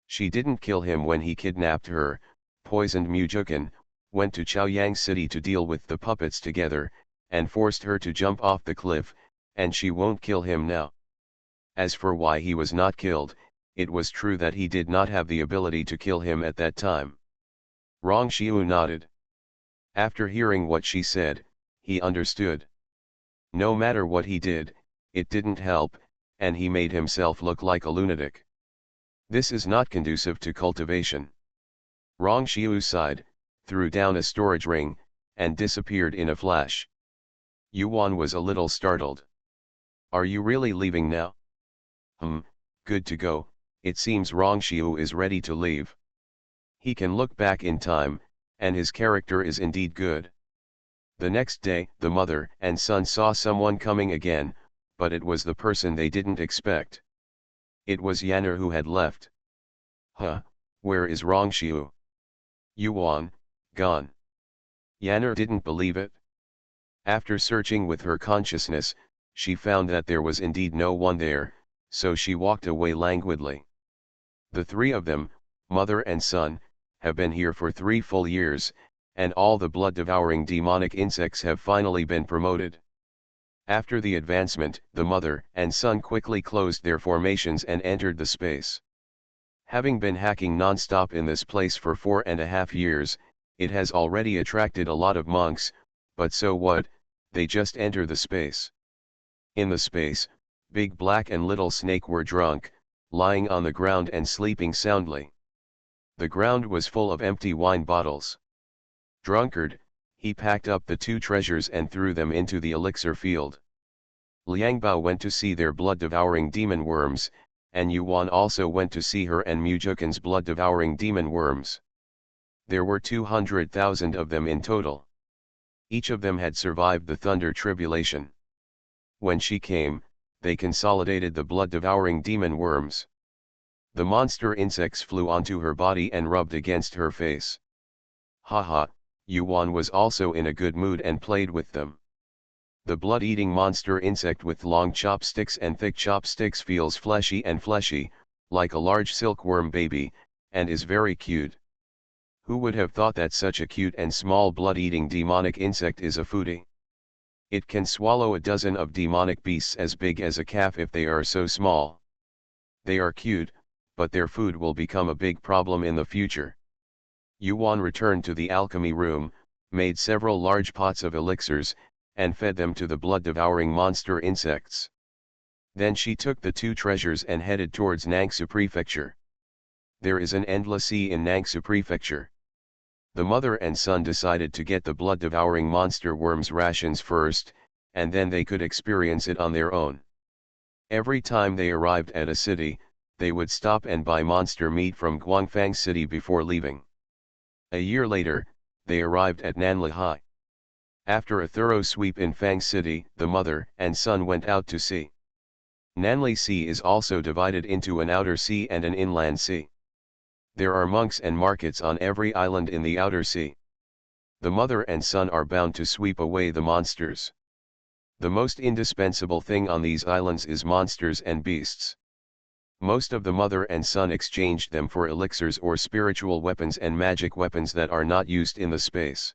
She didn't kill him when he kidnapped her, poisoned Mujukan, went to Chaoyang City to deal with the puppets together, and forced her to jump off the cliff, and she won't kill him now. As for why he was not killed, it was true that he did not have the ability to kill him at that time." Rongxiu nodded. After hearing what she said, he understood. No matter what he did, it didn't help, and he made himself look like a lunatic. This is not conducive to cultivation. Rongxiu sighed, threw down a storage ring, and disappeared in a flash. Yuan was a little startled. "Are you really leaving now?" Good to go." It seems Rongxiu is ready to leave. He can look back in time, and his character is indeed good. The next day, the mother and son saw someone coming again, but it was the person they didn't expect. It was Yanner who had left. "Huh, where is Rongxiu?" "Yuan, gone." Yanner didn't believe it. After searching with her consciousness, she found that there was indeed no one there, so she walked away languidly. The three of them, mother and son, have been here for 3 full years, and all the blood-devouring demonic insects have finally been promoted. After the advancement, the mother and son quickly closed their formations and entered the space. Having been hacking non-stop in this place for 4.5 years, it has already attracted a lot of monks, but so what, they just enter the space. In the space, Big Black and Little Snake were drunk, lying on the ground and sleeping soundly. The ground was full of empty wine bottles. Drunkard, he packed up the 2 treasures and threw them into the elixir field. Liangbao went to see their blood-devouring demon worms, and Yuan also went to see her and Mujukan's blood-devouring demon worms. There were 200,000 of them in total. Each of them had survived the thunder tribulation. When she came, they consolidated the blood-devouring demon worms. The monster insects flew onto her body and rubbed against her face. Haha, Yuan was also in a good mood and played with them. The blood-eating monster insect with long chopsticks and thick chopsticks feels fleshy, like a large silkworm baby, and is very cute. Who would have thought that such a cute and small blood-eating demonic insect is a foodie? It can swallow a dozen of demonic beasts as big as a calf if they are so small. They are cute, but their food will become a big problem in the future. Yuan returned to the alchemy room, made several large pots of elixirs, and fed them to the blood-devouring monster insects. Then she took the 2 treasures and headed towards Nangsu Prefecture. There is an endless sea in Nangsu Prefecture. The mother and son decided to get the blood-devouring monster worm's rations first, and then they could experience it on their own. Every time they arrived at a city, they would stop and buy monster meat from Guangfang City before leaving. A year later, they arrived at Nanlihai. After a thorough sweep in Fang City, the mother and son went out to sea. Nanli Sea is also divided into an outer sea and an inland sea. There are monks and markets on every island in the outer sea. The mother and son are bound to sweep away the monsters. The most indispensable thing on these islands is monsters and beasts. Most of the mother and son exchanged them for elixirs or spiritual weapons and magic weapons that are not used in the space.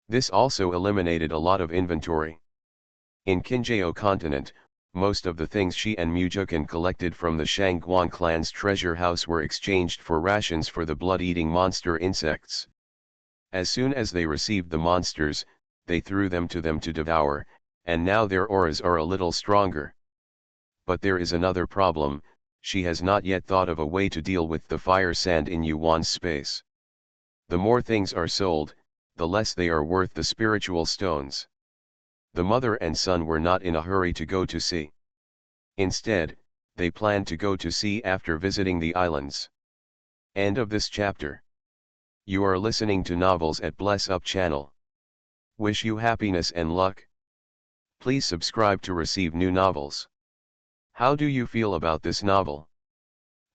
This also eliminated a lot of inventory. In Qinjiao continent, most of the things Shi and Mujukan collected from the Shangguan clan's treasure house were exchanged for rations for the blood-eating monster insects. As soon as they received the monsters, they threw them to devour, and now their auras are a little stronger. But there is another problem. She has not yet thought of a way to deal with the fire sand in Yuan's space. The more things are sold, the less they are worth the spiritual stones. The mother and son were not in a hurry to go to sea. Instead, they planned to go to sea after visiting the islands. End of this chapter. You are listening to Novels at Bless Up channel. Wish you happiness and luck. Please subscribe to receive new novels. How do you feel about this novel?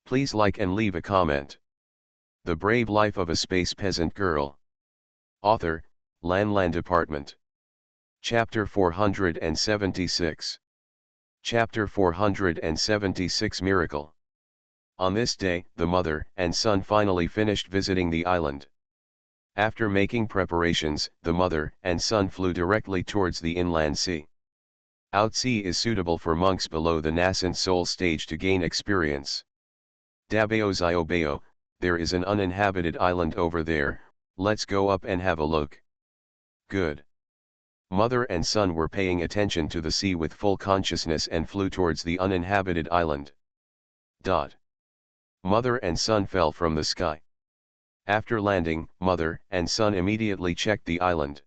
Please like and leave a comment. The Brave Life of a Space Peasant Girl. Author, Lan Department. Chapter 476. Chapter 476 Miracle. On this day, the mother and son finally finished visiting the island. After making preparations, the mother and son flew directly towards the inland sea. Outsea is suitable for monks below the nascent soul stage to gain experience. Dabeo Ziobeo, there is an uninhabited island over there, let's go up and have a look. Good. Mother and son were paying attention to the sea with full consciousness and flew towards the uninhabited island. Mother and son fell from the sky. After landing, mother and son immediately checked the island.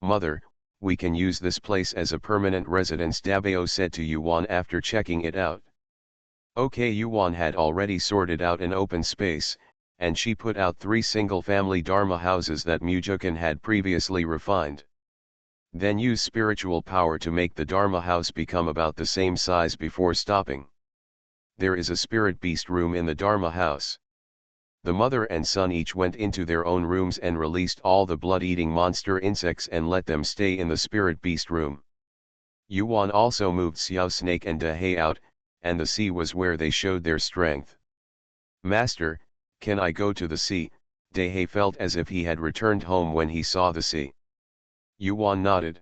Mother, we can use this place as a permanent residence, Dabeo said to Yuan after checking it out. Okay, Yuan had already sorted out an open space, and she put out 3 single-family Dharma houses that Mujukan had previously refined. Then use spiritual power to make the Dharma house become about the same size before stopping. There is a spirit beast room in the Dharma house. The mother and son each went into their own rooms and released all the blood-eating monster insects and let them stay in the spirit beast room. Yuan also moved Xiao Snake and Dehei out, and the sea was where they showed their strength. Master, can I go to the sea? Dehei felt as if he had returned home when he saw the sea. Yuan nodded.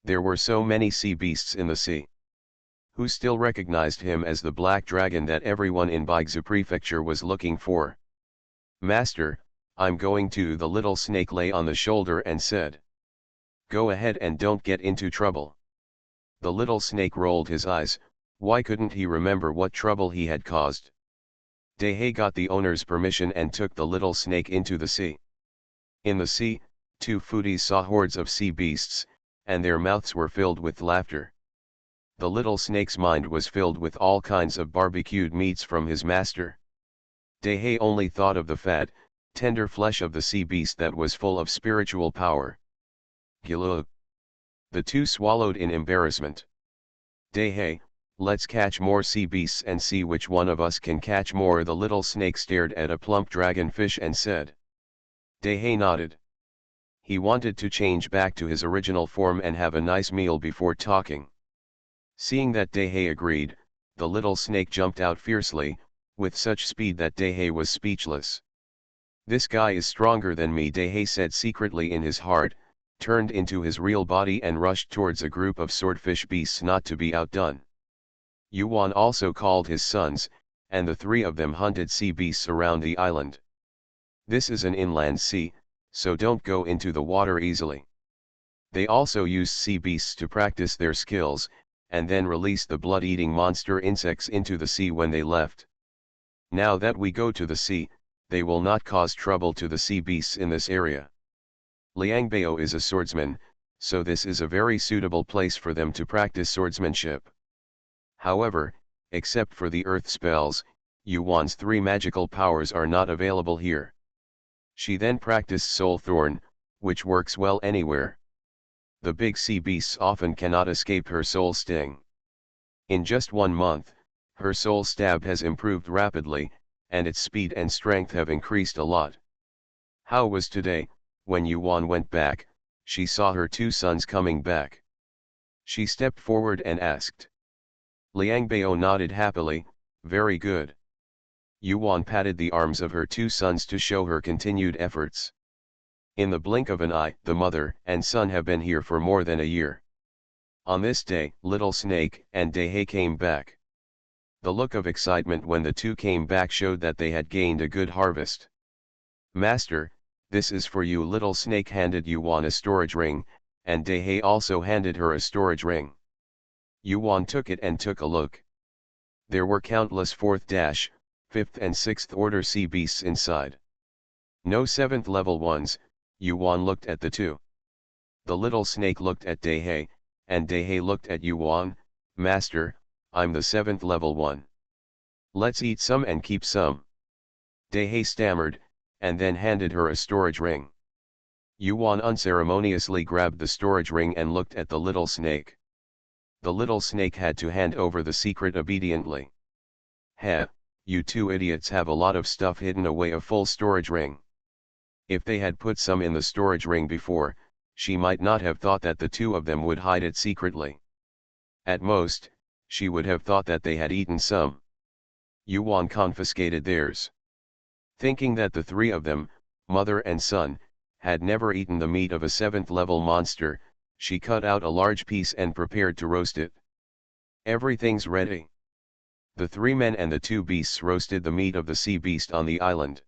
There were so many sea beasts in the sea. Who still recognized him as the black dragon that everyone in Baigzu Prefecture was looking for. Master, I'm going to. The little snake lay on the shoulder and said. Go ahead and don't get into trouble. The little snake rolled his eyes. Why couldn't he remember what trouble he had caused? Dehei got the owner's permission and took the little snake into the sea. In the sea, 2 foodies saw hordes of sea beasts, and their mouths were filled with laughter. The little snake's mind was filled with all kinds of barbecued meats from his master. Dehei only thought of the fat, tender flesh of the sea beast that was full of spiritual power. Gilug. The 2 swallowed in embarrassment. Dehei, let's catch more sea beasts and see which one of us can catch more. The little snake stared at a plump dragonfish and said. Dehei nodded. He wanted to change back to his original form and have a nice meal before talking. Seeing that Dehei agreed, the little snake jumped out fiercely, with such speed that Dehei was speechless. This guy is stronger than me, Dehei said secretly in his heart, turned into his real body and rushed towards a group of swordfish beasts not to be outdone. Yuan also called his sons, and the 3 of them hunted sea beasts around the island. This is an inland sea, so don't go into the water easily. They also used sea beasts to practice their skills, and then released the blood-eating monster insects into the sea when they left. Now that we go to the sea, they will not cause trouble to the sea beasts in this area. Liangbao is a swordsman, so this is a very suitable place for them to practice swordsmanship. However, except for the earth spells, Yuan's 3 magical powers are not available here. She then practiced Soul Thorn, which works well anywhere. The big sea beasts often cannot escape her soul sting. In just 1 month, her soul stab has improved rapidly, and its speed and strength have increased a lot. How was today? When Yuan went back, she saw her 2 sons coming back. She stepped forward and asked. Liangbao nodded happily, very good. Yuan patted the arms of her 2 sons to show her continued efforts. In the blink of an eye, the mother and son have been here for more than a year. On this day, Little Snake and Dehei came back. The look of excitement when the 2 came back showed that they had gained a good harvest. Master, this is for you. Little Snake handed Yuan a storage ring, and Dehei also handed her a storage ring. Yuan took it and took a look. There were countless 4th, 5th and 6th order sea beasts inside. No 7th level ones. Yuan looked at the 2. The little snake looked at Dehei, and Dehei looked at Yuan. Master, I'm the 7th level one. Let's eat some and keep some. Dehei stammered, and then handed her a storage ring. Yuan unceremoniously grabbed the storage ring and looked at the little snake. The little snake had to hand over the secret obediently. Heh, you 2 idiots have a lot of stuff hidden away. A full storage ring. If they had put some in the storage ring before, she might not have thought that the 2 of them would hide it secretly. At most, she would have thought that they had eaten some. Yuan confiscated theirs. Thinking that the 3 of them, mother and son, had never eaten the meat of a 7th level monster, she cut out a large piece and prepared to roast it. Everything's ready. The 3 men and the 2 beasts roasted the meat of the sea beast on the island.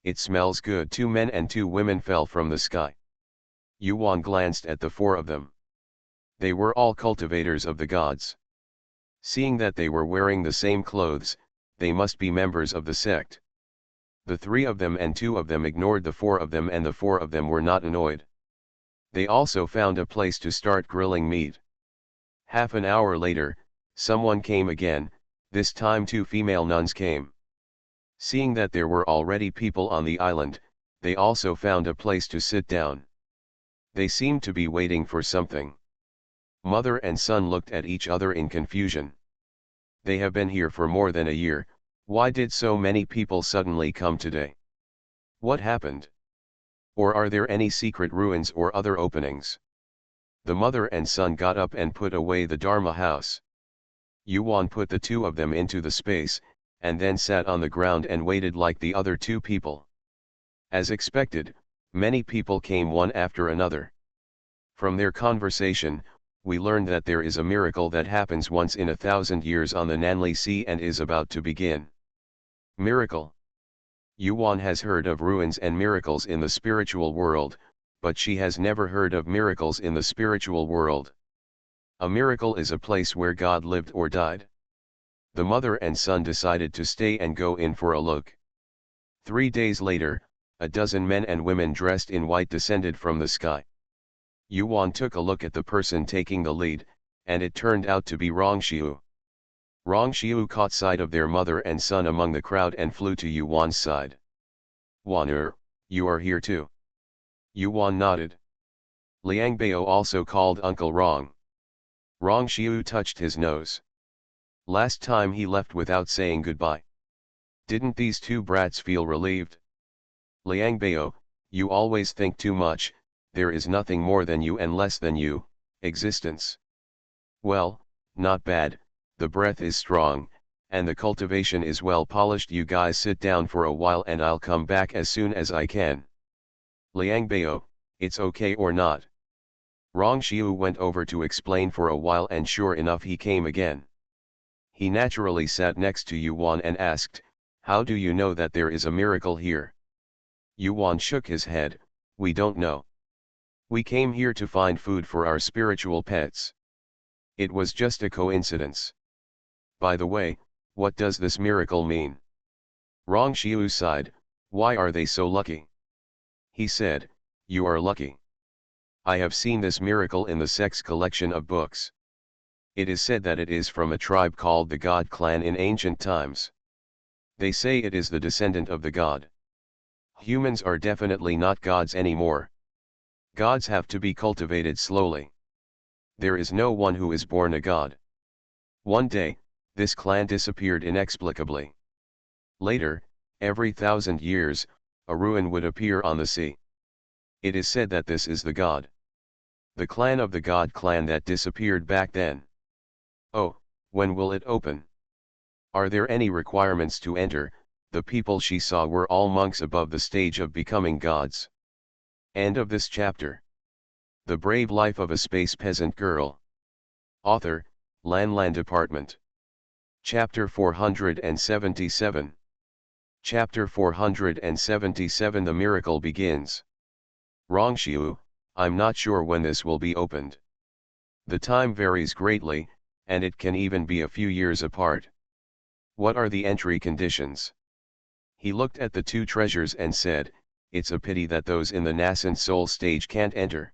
It smells good. 2 men and 2 women fell from the sky. Yuan glanced at the 4 of them. They were all cultivators of the gods. Seeing that they were wearing the same clothes, they must be members of the sect. The 3 of them and 2 of them ignored the 4 of them, and the 4 of them were not annoyed. They also found a place to start grilling meat. Half an hour later, someone came again. This time 2 female nuns came. Seeing that there were already people on the island, they also found a place to sit down. They seemed to be waiting for something. Mother and son looked at each other in confusion. They have been here for more than a year. Why did so many people suddenly come today? What happened? Or are there any secret ruins or other openings? The mother and son got up and put away the Dharma house. Yuan put the 2 of them into the space, and then sat on the ground and waited like the other 2 people. As expected, many people came one after another. From their conversation, we learned that there is a miracle that happens once in 1,000 years on the Nanli Sea and is about to begin. Miracle. Yuan has heard of ruins and miracles in the spiritual world, but she has never heard of miracles in the spiritual world. A miracle is a place where God lived or died. The mother and son decided to stay and go in for a look. 3 days later, a dozen men and women dressed in white descended from the sky. Yuan took a look at the person taking the lead, and it turned out to be Rongxiu. Rongxiu caught sight of their mother and son among the crowd and flew to Yuan's side. "Waner, you are here too." Yuan nodded. Liangbao also called Uncle Rong. Rongxiu touched his nose. Last time he left without saying goodbye. Didn't these 2 brats feel relieved? Liangbao, you always think too much. There is nothing more than you and less than you, existence. Well, not bad, the breath is strong, and the cultivation is well polished. You guys sit down for a while and I'll come back as soon as I can. Liangbao, it's okay or not? Rongxiu went over to explain for a while, and sure enough he came again. He naturally sat next to Yuan and asked, "How do you know that there is a miracle here?" Yuan shook his head, "We don't know. We came here to find food for our spiritual pets. It was just a coincidence. By the way, what does this miracle mean?" Rong Xiu sighed, why are they so lucky? He said, you are lucky. I have seen this miracle in the sect's collection of books. It is said that it is from a tribe called the God clan in ancient times. They say it is the descendant of the god. Humans are definitely not gods anymore. Gods have to be cultivated slowly. There is no one who is born a god. One day, this clan disappeared inexplicably. Later, every 1,000 years, a ruin would appear on the sea. It is said that this is the god. The clan of the God clan that disappeared back then. Oh, when will it open? Are there any requirements to enter? The people she saw were all monks above the stage of becoming gods. End of this chapter. The Brave Life of a Space Peasant Girl. Author, Lan Department. Chapter 477. Chapter 477 The Miracle Begins. Rongxiu, I'm not sure when this will be opened. The time varies greatly, and it can even be a few years apart. What are the entry conditions? He looked at the two treasures and said, it's a pity that those in the nascent soul stage can't enter.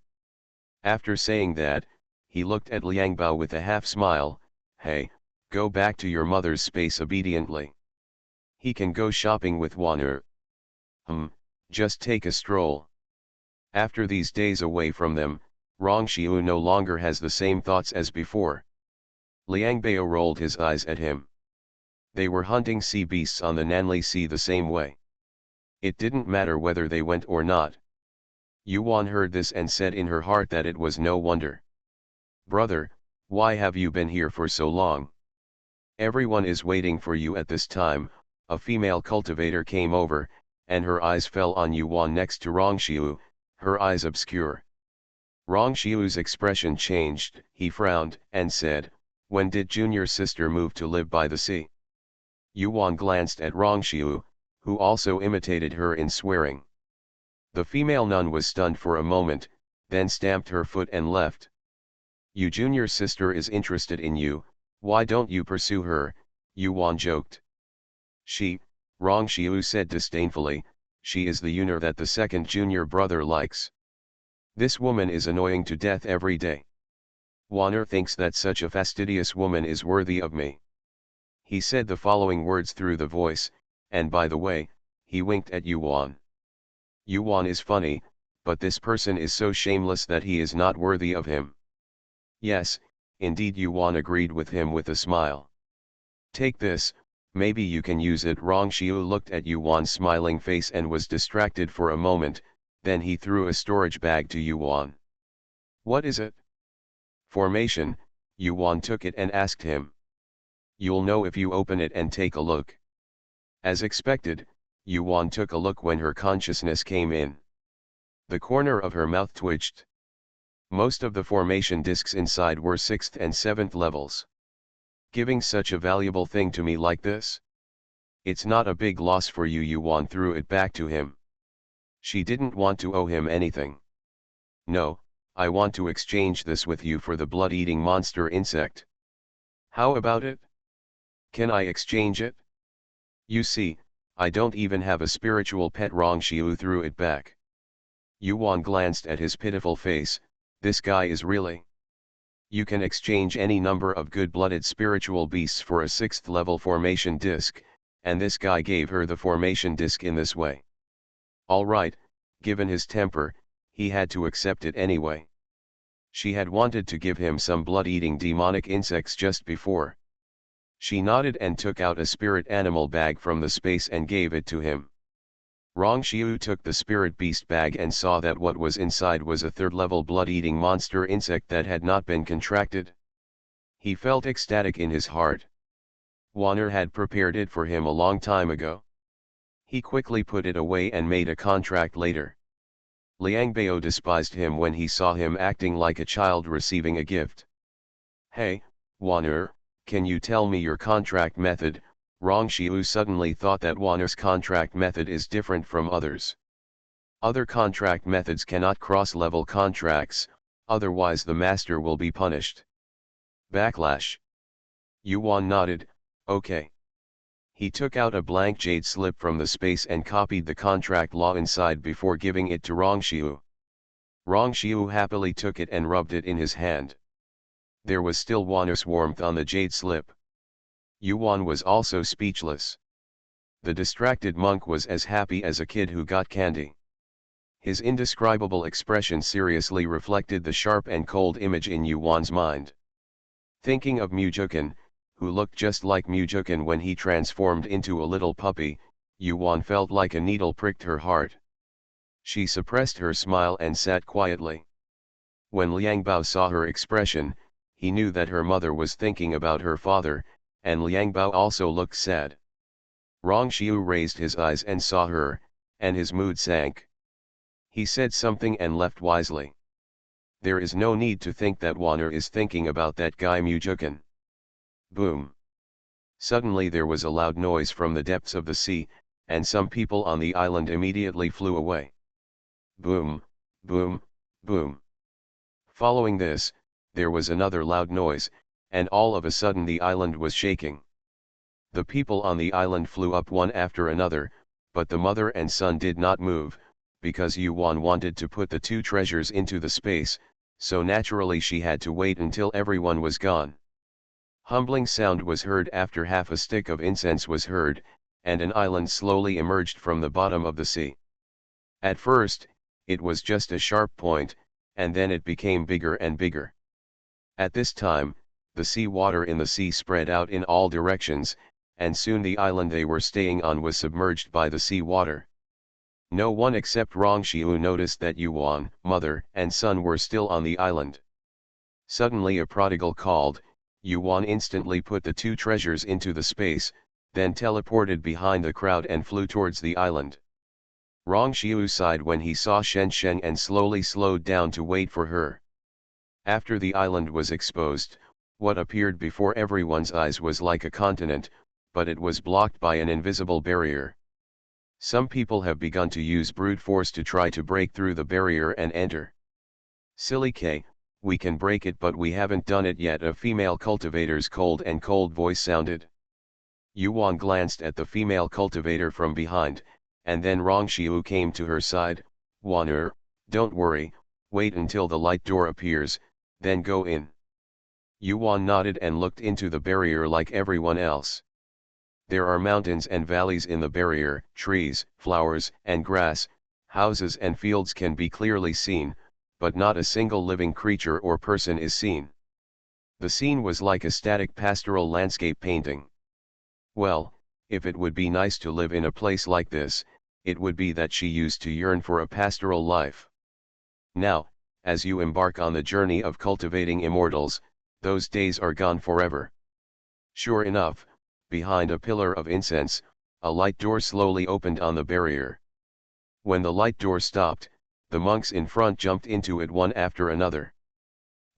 After saying that, he looked at Liangbao with a half smile, hey, go back to your mother's space obediently. He can go shopping with Wan'er. Just take a stroll. After these days away from them, Rongxiu no longer has the same thoughts as before. Liangbao rolled his eyes at him. They were hunting sea beasts on the Nanli Sea the same way. It didn't matter whether they went or not. Yuan heard this and said in her heart that it was no wonder. Brother, why have you been here for so long? Everyone is waiting for you at this time. A female cultivator came over, and her eyes fell on Yuan next to Rongxiu, her eyes obscure. Rongxiu's expression changed, he frowned, and said, when did junior sister move to live by the sea? Yuan glanced at Rongxiu, who also imitated her in swearing. The female nun was stunned for a moment, then stamped her foot and left. Your junior sister is interested in you, why don't you pursue her? Yuan joked. She, Rongxiu said disdainfully, she is the Yuner that the second junior brother likes. This woman is annoying to death every day. Wan'er thinks that such a fastidious woman is worthy of me. He said the following words through the voice, and by the way, he winked at Yuan. Yuan is funny, but this person is so shameless that he is not worthy of him. Yes, indeed, Yuan agreed with him with a smile. Take this, maybe you can use it. Rongxiu looked at Yuan's smiling face and was distracted for a moment, then he threw a storage bag to Yuan. What is it? Formation. Yuan took it and asked him. You'll know if you open it and take a look. As expected, Yuan took a look when her consciousness came in. The corner of her mouth twitched. Most of the formation discs inside were 6th and 7th levels. Giving such a valuable thing to me like this? It's not a big loss for you. Yuan threw it back to him. She didn't want to owe him anything. No, I want to exchange this with you for the blood-eating monster insect. How about it? Can I exchange it? You see, I don't even have a spiritual pet. Rongxiu threw it back. Yuan glanced at his pitiful face, this guy is really. You can exchange any number of good-blooded spiritual beasts for a 6th level formation disc, and this guy gave her the formation disc in this way. Alright, given his temper, he had to accept it anyway. She had wanted to give him some blood-eating demonic insects just before. She nodded and took out a spirit animal bag from the space and gave it to him. Rongxiu took the spirit beast bag and saw that what was inside was a 3rd-level blood-eating monster insect that had not been contracted. He felt ecstatic in his heart. Wan'er had prepared it for him a long time ago. He quickly put it away and made a contract later. Liangbao despised him when he saw him acting like a child receiving a gift. Hey, Wan'er, can you tell me your contract method? Rongxiu suddenly thought that Wan'er's contract method is different from others. Other contract methods cannot cross-level contracts, otherwise the master will be punished. Backlash. Yuan nodded, okay. He took out a blank jade slip from the space and copied the contract law inside before giving it to Rongxiu. Rongxiu happily took it and rubbed it in his hand. There was still wondrous warmth on the jade slip. Yuan was also speechless. The distracted monk was as happy as a kid who got candy. His indescribable expression seriously reflected the sharp and cold image in Yuan's mind. Thinking of Mujukan, who looked just like Mujukan when he transformed into a little puppy, Yuan felt like a needle pricked her heart. She suppressed her smile and sat quietly. When Liang Bao saw her expression, he knew that her mother was thinking about her father, and Liang Bao also looked sad. Rongxiu raised his eyes and saw her, and his mood sank. He said something and left wisely. There is no need to think that Wanner is thinking about that guy Mujukan. Boom. Suddenly there was a loud noise from the depths of the sea, and some people on the island immediately flew away. Boom, boom, boom. Following this, there was another loud noise, and all of a sudden the island was shaking. The people on the island flew up one after another, but the mother and son did not move, because Yuan wanted to put the two treasures into the space, so naturally she had to wait until everyone was gone. Humbling sound was heard after half a stick of incense was heard, and an island slowly emerged from the bottom of the sea. At first, it was just a sharp point, and then it became bigger and bigger. At this time, the sea water in the sea spread out in all directions, and soon the island they were staying on was submerged by the sea water. No one except Rongxiu noticed that Yuan, mother, and son were still on the island. Suddenly a prodigal called. Yuan instantly put the two treasures into the space, then teleported behind the crowd and flew towards the island. Rongxiu sighed when he saw Shen Sheng and slowly slowed down to wait for her. After the island was exposed, what appeared before everyone's eyes was like a continent, but it was blocked by an invisible barrier. Some people have begun to use brute force to try to break through the barrier and enter. Silly K, we can break it but we haven't done it yet, a female cultivator's cold voice sounded. Yuan glanced at the female cultivator from behind, and then Rongxiu came to her side. Wan'er, don't worry, wait until the light door appears, then go in. Yuan nodded and looked into the barrier like everyone else. There are mountains and valleys in the barrier, trees, flowers, and grass, houses and fields can be clearly seen, but not a single living creature or person is seen. The scene was like a static pastoral landscape painting. Well, if it would be nice to live in a place like this, it would be that she used to yearn for a pastoral life. Now, as you embark on the journey of cultivating immortals, those days are gone forever. Sure enough, behind a pillar of incense, a light door slowly opened on the barrier. When the light door stopped, the monks in front jumped into it one after another.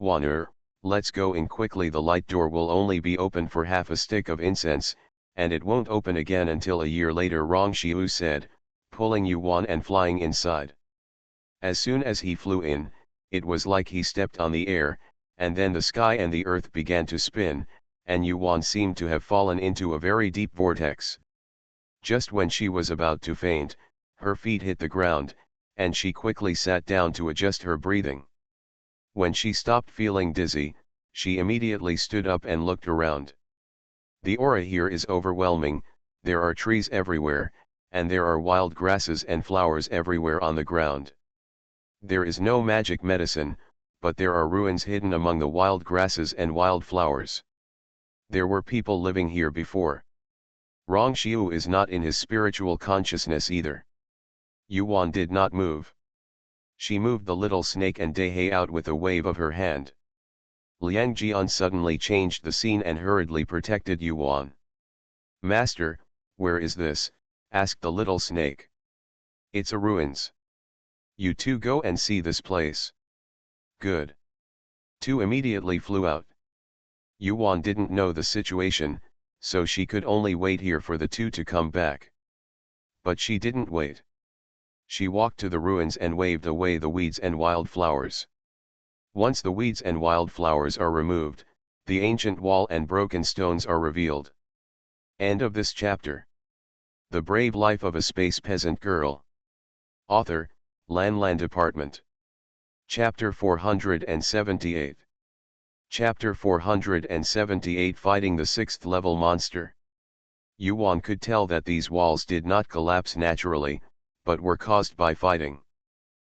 Wan'er, let's go in quickly, the light door will only be open for half a stick of incense, and it won't open again until a year later, Rongxiu said, pulling Yuan and flying inside. As soon as he flew in, it was like he stepped on the air, and then the sky and the earth began to spin, and Yuan seemed to have fallen into a very deep vortex. Just when she was about to faint, her feet hit the ground, and she quickly sat down to adjust her breathing. When she stopped feeling dizzy, she immediately stood up and looked around. The aura here is overwhelming, there are trees everywhere, and there are wild grasses and flowers everywhere on the ground. There is no magic medicine, but there are ruins hidden among the wild grasses and wild flowers. There were people living here before. Rongxiu is not in his spiritual consciousness either. Yuan did not move. She moved the little snake and Dehei out with a wave of her hand. Liang Jian suddenly changed the scene and hurriedly protected Yuan. Master, where is this? Asked the little snake. It's a ruins. You two go and see this place. Good. Two immediately flew out. Yuan didn't know the situation, so she could only wait here for the two to come back. But she didn't wait. She walked to the ruins and waved away the weeds and wild flowers. Once the weeds and wild flowers are removed, the ancient wall and broken stones are revealed. End of this chapter. The Brave Life of a Space Peasant Girl. Author, Lan Department. Chapter 478. Chapter 478 Fighting the Sixth Level Monster. Yuan could tell that these walls did not collapse naturally, but were caused by fighting.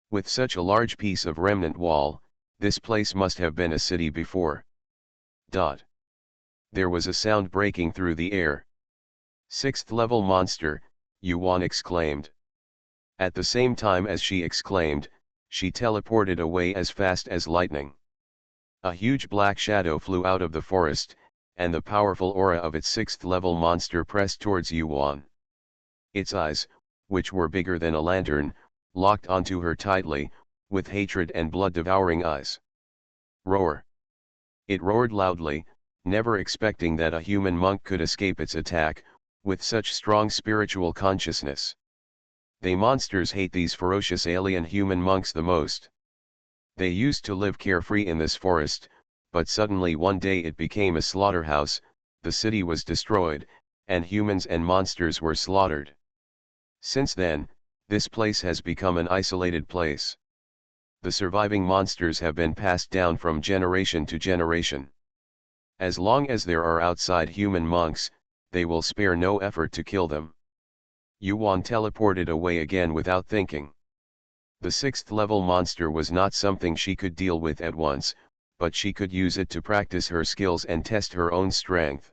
With such a large piece of remnant wall, this place must have been a city before. There was a sound breaking through the air. Sixth level monster, Yuan exclaimed. At the same time as she exclaimed, she teleported away as fast as lightning. A huge black shadow flew out of the forest, and the powerful aura of its sixth level monster pressed towards Yuan. Its eyes, which were bigger than a lantern, locked onto her tightly, with hatred and blood-devouring eyes. Roar! It roared loudly, never expecting that a human monk could escape its attack, with such strong spiritual consciousness. They monsters hate these ferocious alien human monks the most. They used to live carefree in this forest, but suddenly one day it became a slaughterhouse, the city was destroyed, and humans and monsters were slaughtered. Since then, this place has become an isolated place. The surviving monsters have been passed down from generation to generation. As long as there are outside human monks, they will spare no effort to kill them. Yuan teleported away again without thinking. The sixth level monster was not something she could deal with at once, but she could use it to practice her skills and test her own strength.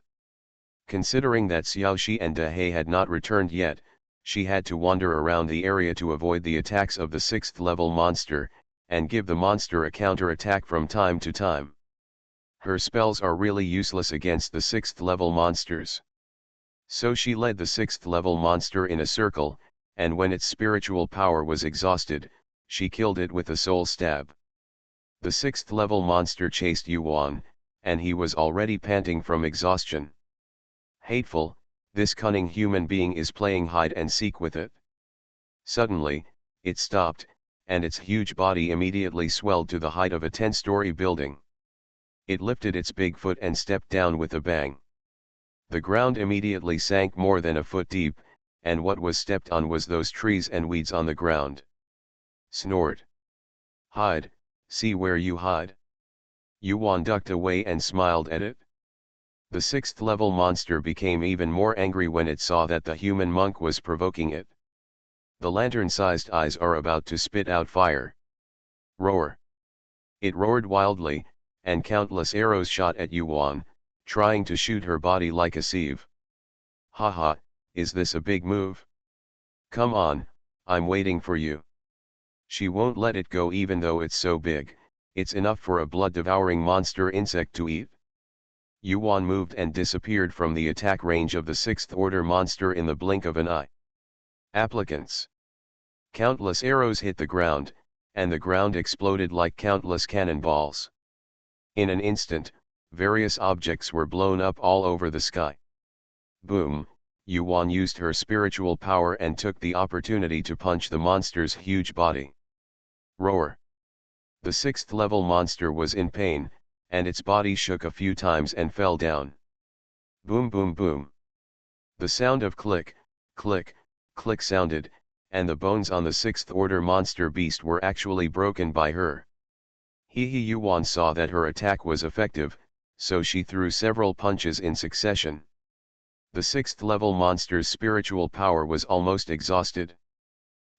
Considering that Xiaoxi and Dehei had not returned yet, she had to wander around the area to avoid the attacks of the sixth level monster, and give the monster a counter-attack from time to time. Her spells are really useless against the sixth level monsters. So she led the sixth level monster in a circle, and when its spiritual power was exhausted, she killed it with a soul stab. The sixth level monster chased Yuan, and he was already panting from exhaustion. Hateful, this cunning human being is playing hide and seek with it. Suddenly, it stopped, and its huge body immediately swelled to the height of a 10-story building. It lifted its big foot and stepped down with a bang. The ground immediately sank more than a foot deep, and what was stepped on was those trees and weeds on the ground. Snort! Hide, see where you hide. Yuan ducked away and smiled at it. The sixth level monster became even more angry when it saw that the human monk was provoking it. The lantern-sized eyes are about to spit out fire. Roar! It roared wildly, and countless arrows shot at Yuan, trying to shoot her body like a sieve. Haha, is this a big move? Come on, I'm waiting for you. She won't let it go even though it's so big, it's enough for a blood-devouring monster insect to eat. Yuan moved and disappeared from the attack range of the sixth-order monster in the blink of an eye. Applicants. Countless arrows hit the ground, and the ground exploded like countless cannonballs. In an instant, various objects were blown up all over the sky. Boom! Yuan used her spiritual power and took the opportunity to punch the monster's huge body. Roar! The sixth-level monster was in pain, and its body shook a few times and fell down. Boom boom boom! The sound of click, click, click sounded, and the bones on the sixth-order monster beast were actually broken by her. Yuan saw that her attack was effective, so she threw several punches in succession. The sixth-level monster's spiritual power was almost exhausted.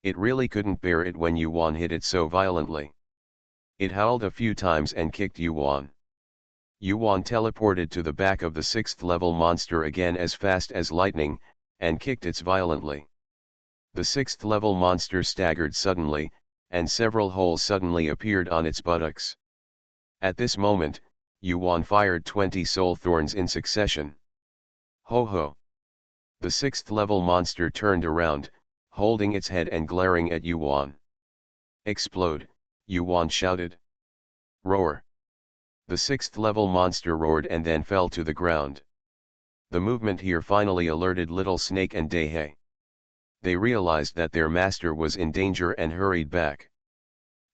It really couldn't bear it when Yuan hit it so violently. It howled a few times and kicked Yuan. Yuan teleported to the back of the sixth-level monster again as fast as lightning, and kicked it violently. The sixth-level monster staggered suddenly, and several holes suddenly appeared on its buttocks. At this moment, Yuan fired 20 soul thorns in succession. Ho ho! The sixth-level monster turned around, holding its head and glaring at Yuan. Explode! Yuan shouted. Roar! The sixth-level monster roared and then fell to the ground. The movement here finally alerted Little Snake and Dehei. They realized that their master was in danger and hurried back.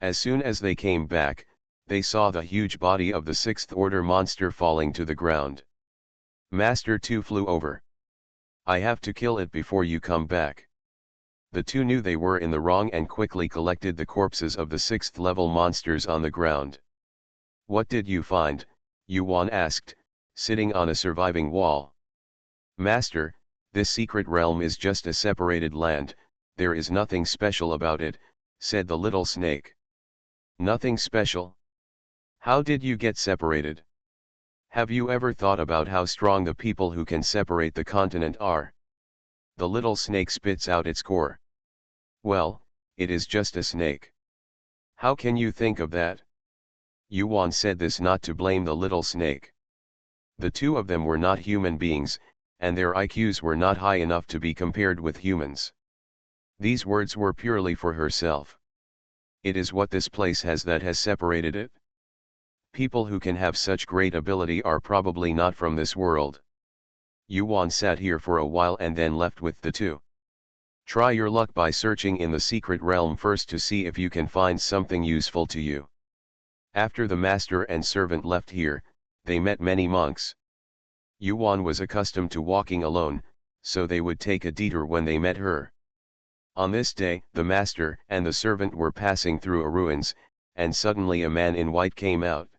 As soon as they came back, they saw the huge body of the sixth-order monster falling to the ground. Master too flew over. I have to kill it before you come back. The two knew they were in the wrong and quickly collected the corpses of the 6th level monsters on the ground. What did you find? Yuan asked, sitting on a surviving wall. Master, this secret realm is just a separated land, there is nothing special about it, said the little snake. Nothing special? How did you get separated? Have you ever thought about how strong the people who can separate the continent are? The little snake spits out its core. Well, it is just a snake. How can you think of that? Yuan said this not to blame the little snake. The two of them were not human beings, and their IQs were not high enough to be compared with humans. These words were purely for herself. It is what this place has that has separated it. People who can have such great ability are probably not from this world. Yuan sat here for a while and then left with the two. Try your luck by searching in the secret realm first to see if you can find something useful to you. After the master and servant left here, they met many monks. Yuan was accustomed to walking alone, so they would take a detour when they met her. On this day, the master and the servant were passing through a ruins, and suddenly a man in white came out.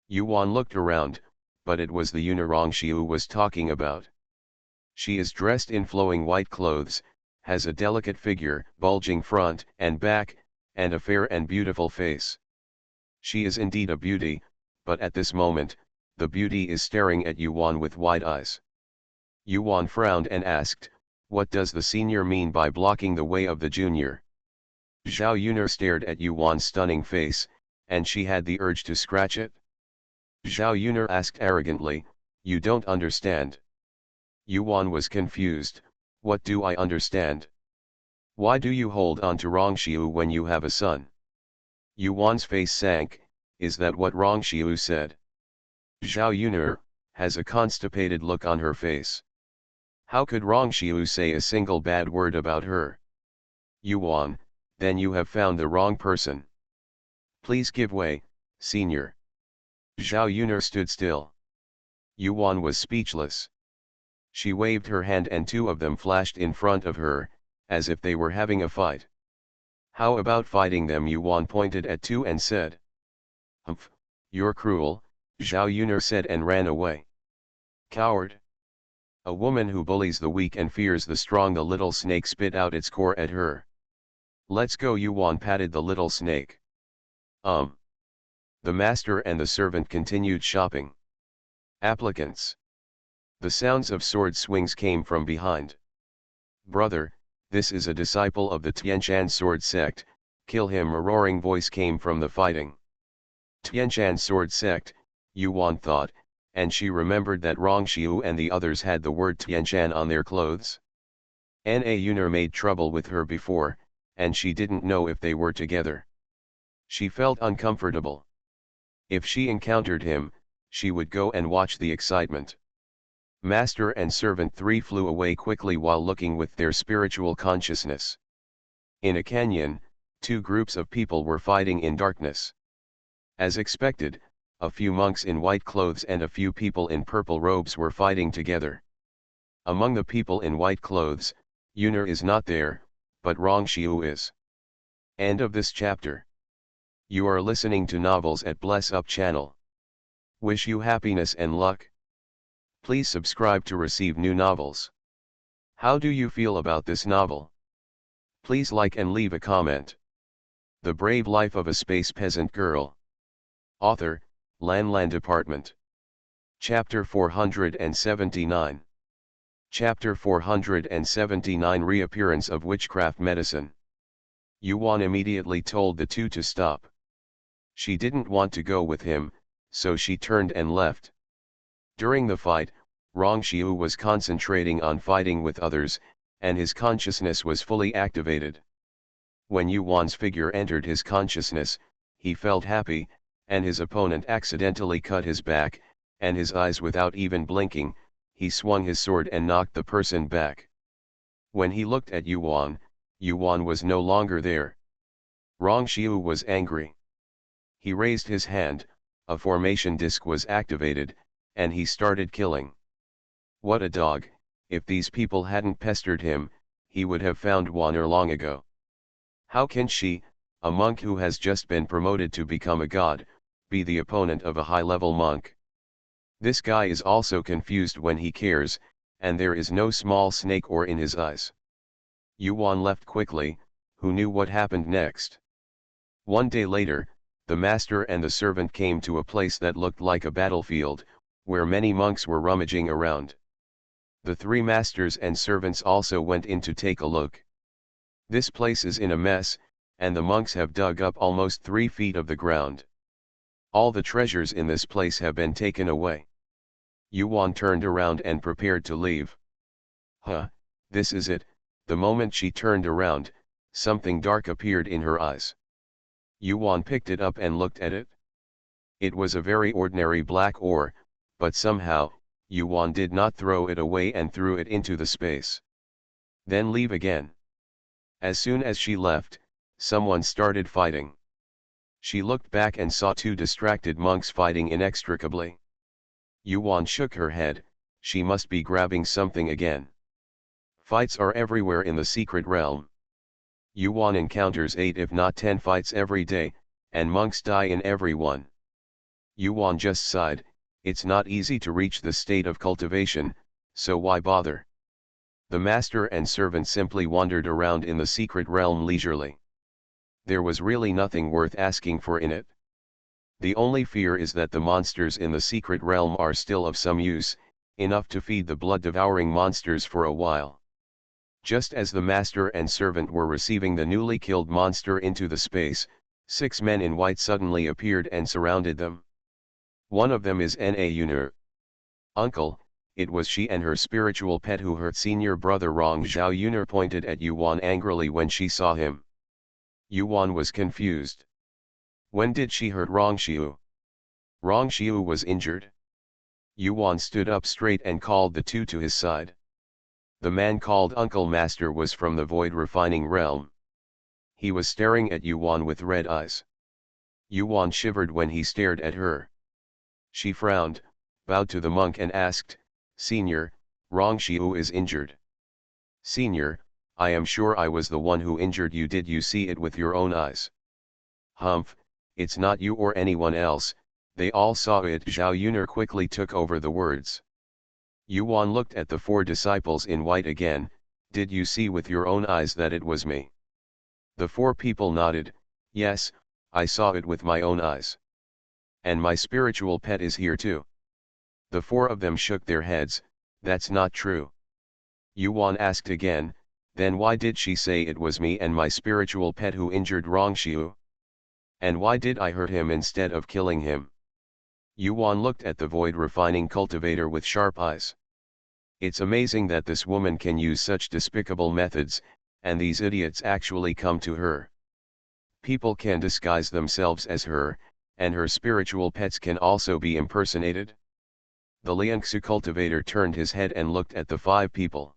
Yuan looked around, but it was the Yunarong Xiu was talking about. She is dressed in flowing white clothes, has a delicate figure, bulging front and back, and a fair and beautiful face. She is indeed a beauty, but at this moment, the beauty is staring at Yuan with wide eyes. Yuan frowned and asked, "What does the senior mean by blocking the way of the junior?" Zhao Yunar stared at Yuan's stunning face, and she had the urge to scratch it. Zhao Yunar asked arrogantly, "You don't understand." Yuan was confused. What do I understand? Why do you hold on to Rongxiu when you have a son? Yuan's face sank. Is that what Rongxiu said? Zhao Yunar has a constipated look on her face. How could Rongxiu say a single bad word about her? Yuan, then you have found the wrong person. Please give way, senior. Zhao Yunar stood still. Yuan was speechless. She waved her hand and two of them flashed in front of her, as if they were having a fight. How about fighting them? Yuan pointed at two and said. Humph, you're cruel, Zhao Yunar said and ran away. Coward. A woman who bullies the weak and fears the strong. The little snake spit out its core at her. Let's go. Yuan patted the little snake. The master and the servant continued shopping. Applicants. The sounds of sword swings came from behind. Brother, this is a disciple of the Tianshan sword sect, kill him. A roaring voice came from the fighting. Tianshan sword sect, Yuan thought, and she remembered that Rongxiu and the others had the word Tianshan on their clothes. Na Yunar made trouble with her before, and she didn't know if they were together. She felt uncomfortable. If she encountered him, she would go and watch the excitement. Master and servant three flew away quickly while looking with their spiritual consciousness. In a canyon, two groups of people were fighting in darkness. As expected, a few monks in white clothes and a few people in purple robes were fighting together. Among the people in white clothes, Yunar is not there, but Rongxiu is. End of this chapter. You are listening to Novels at Bless Up channel. Wish you happiness and luck. Please subscribe to receive new novels. How do you feel about this novel? Please like and leave a comment. The Brave Life of a Space Peasant Girl. Author, Lan Department. Chapter 479. Chapter 479 Reappearance of Witchcraft Medicine. Yuan immediately told the two to stop. She didn't want to go with him, so she turned and left. During the fight, Rongxiu was concentrating on fighting with others, and his consciousness was fully activated. When Yuan's figure entered his consciousness, he felt happy, and his opponent accidentally cut his back, and his eyes without even blinking, he swung his sword and knocked the person back. When he looked at Yuan, Yuan was no longer there. Rongxiu was angry. He raised his hand, a formation disc was activated, and he started killing. What a dog, if these people hadn't pestered him, he would have found Wanner long ago. How can she, a monk who has just been promoted to become a god, be the opponent of a high-level monk? This guy is also confused when he cares, and there is no small snake ore in his eyes. Yuan left quickly, who knew what happened next. One day later, the master and the servant came to a place that looked like a battlefield, where many monks were rummaging around. The three masters and servants also went in to take a look. This place is in a mess, and the monks have dug up almost 3 feet of the ground. All the treasures in this place have been taken away. Yuan turned around and prepared to leave. Huh, this is it. The moment she turned around, something dark appeared in her eyes. Yuan picked it up and looked at it. It was a very ordinary black ore, but somehow, Yuan did not throw it away and threw it into the space. Then leave again. As soon as she left, someone started fighting. She looked back and saw 2 distracted monks fighting inextricably. Yuan shook her head, she must be grabbing something again. Fights are everywhere in the secret realm. Yuan encounters 8 if not 10 fights every day, and monks die in every one. Yuan just sighed, it's not easy to reach the state of cultivation, so why bother? The master and servant simply wandered around in the secret realm leisurely. There was really nothing worth asking for in it. The only fear is that the monsters in the secret realm are still of some use, enough to feed the blood-devouring monsters for a while. Just as the master and servant were receiving the newly killed monster into the space, 6 men in white suddenly appeared and surrounded them. One of them is Na Yunur. Uncle, it was she and her spiritual pet who hurt senior brother Rong Zhao. Yunur pointed at Yuan angrily when she saw him. Yuan was confused. When did she hurt Rong Xiu? Rong Xiu was injured. Yuan stood up straight and called the 2 to his side. The man called Uncle Master was from the void refining realm. He was staring at Yuan with red eyes. Yuan shivered when he stared at her. She frowned, bowed to the monk and asked, Senior, Rong Xiu is injured. Senior, I am sure I was the one who injured you. Did you see it with your own eyes? Humph, it's not you or anyone else, they all saw it. Zhao Yunur quickly took over the words. Yuan looked at the 4 disciples in white again, did you see with your own eyes that it was me? The 4 people nodded, yes, I saw it with my own eyes. And my spiritual pet is here too. The 4 of them shook their heads, that's not true. Yuan asked again, then why did she say it was me and my spiritual pet who injured Rong Xiu? And why did I hurt him instead of killing him? Yuan looked at the void refining cultivator with sharp eyes. It's amazing that this woman can use such despicable methods, and these idiots actually come to her. People can disguise themselves as her, and her spiritual pets can also be impersonated. The Liangsu cultivator turned his head and looked at the 5 people.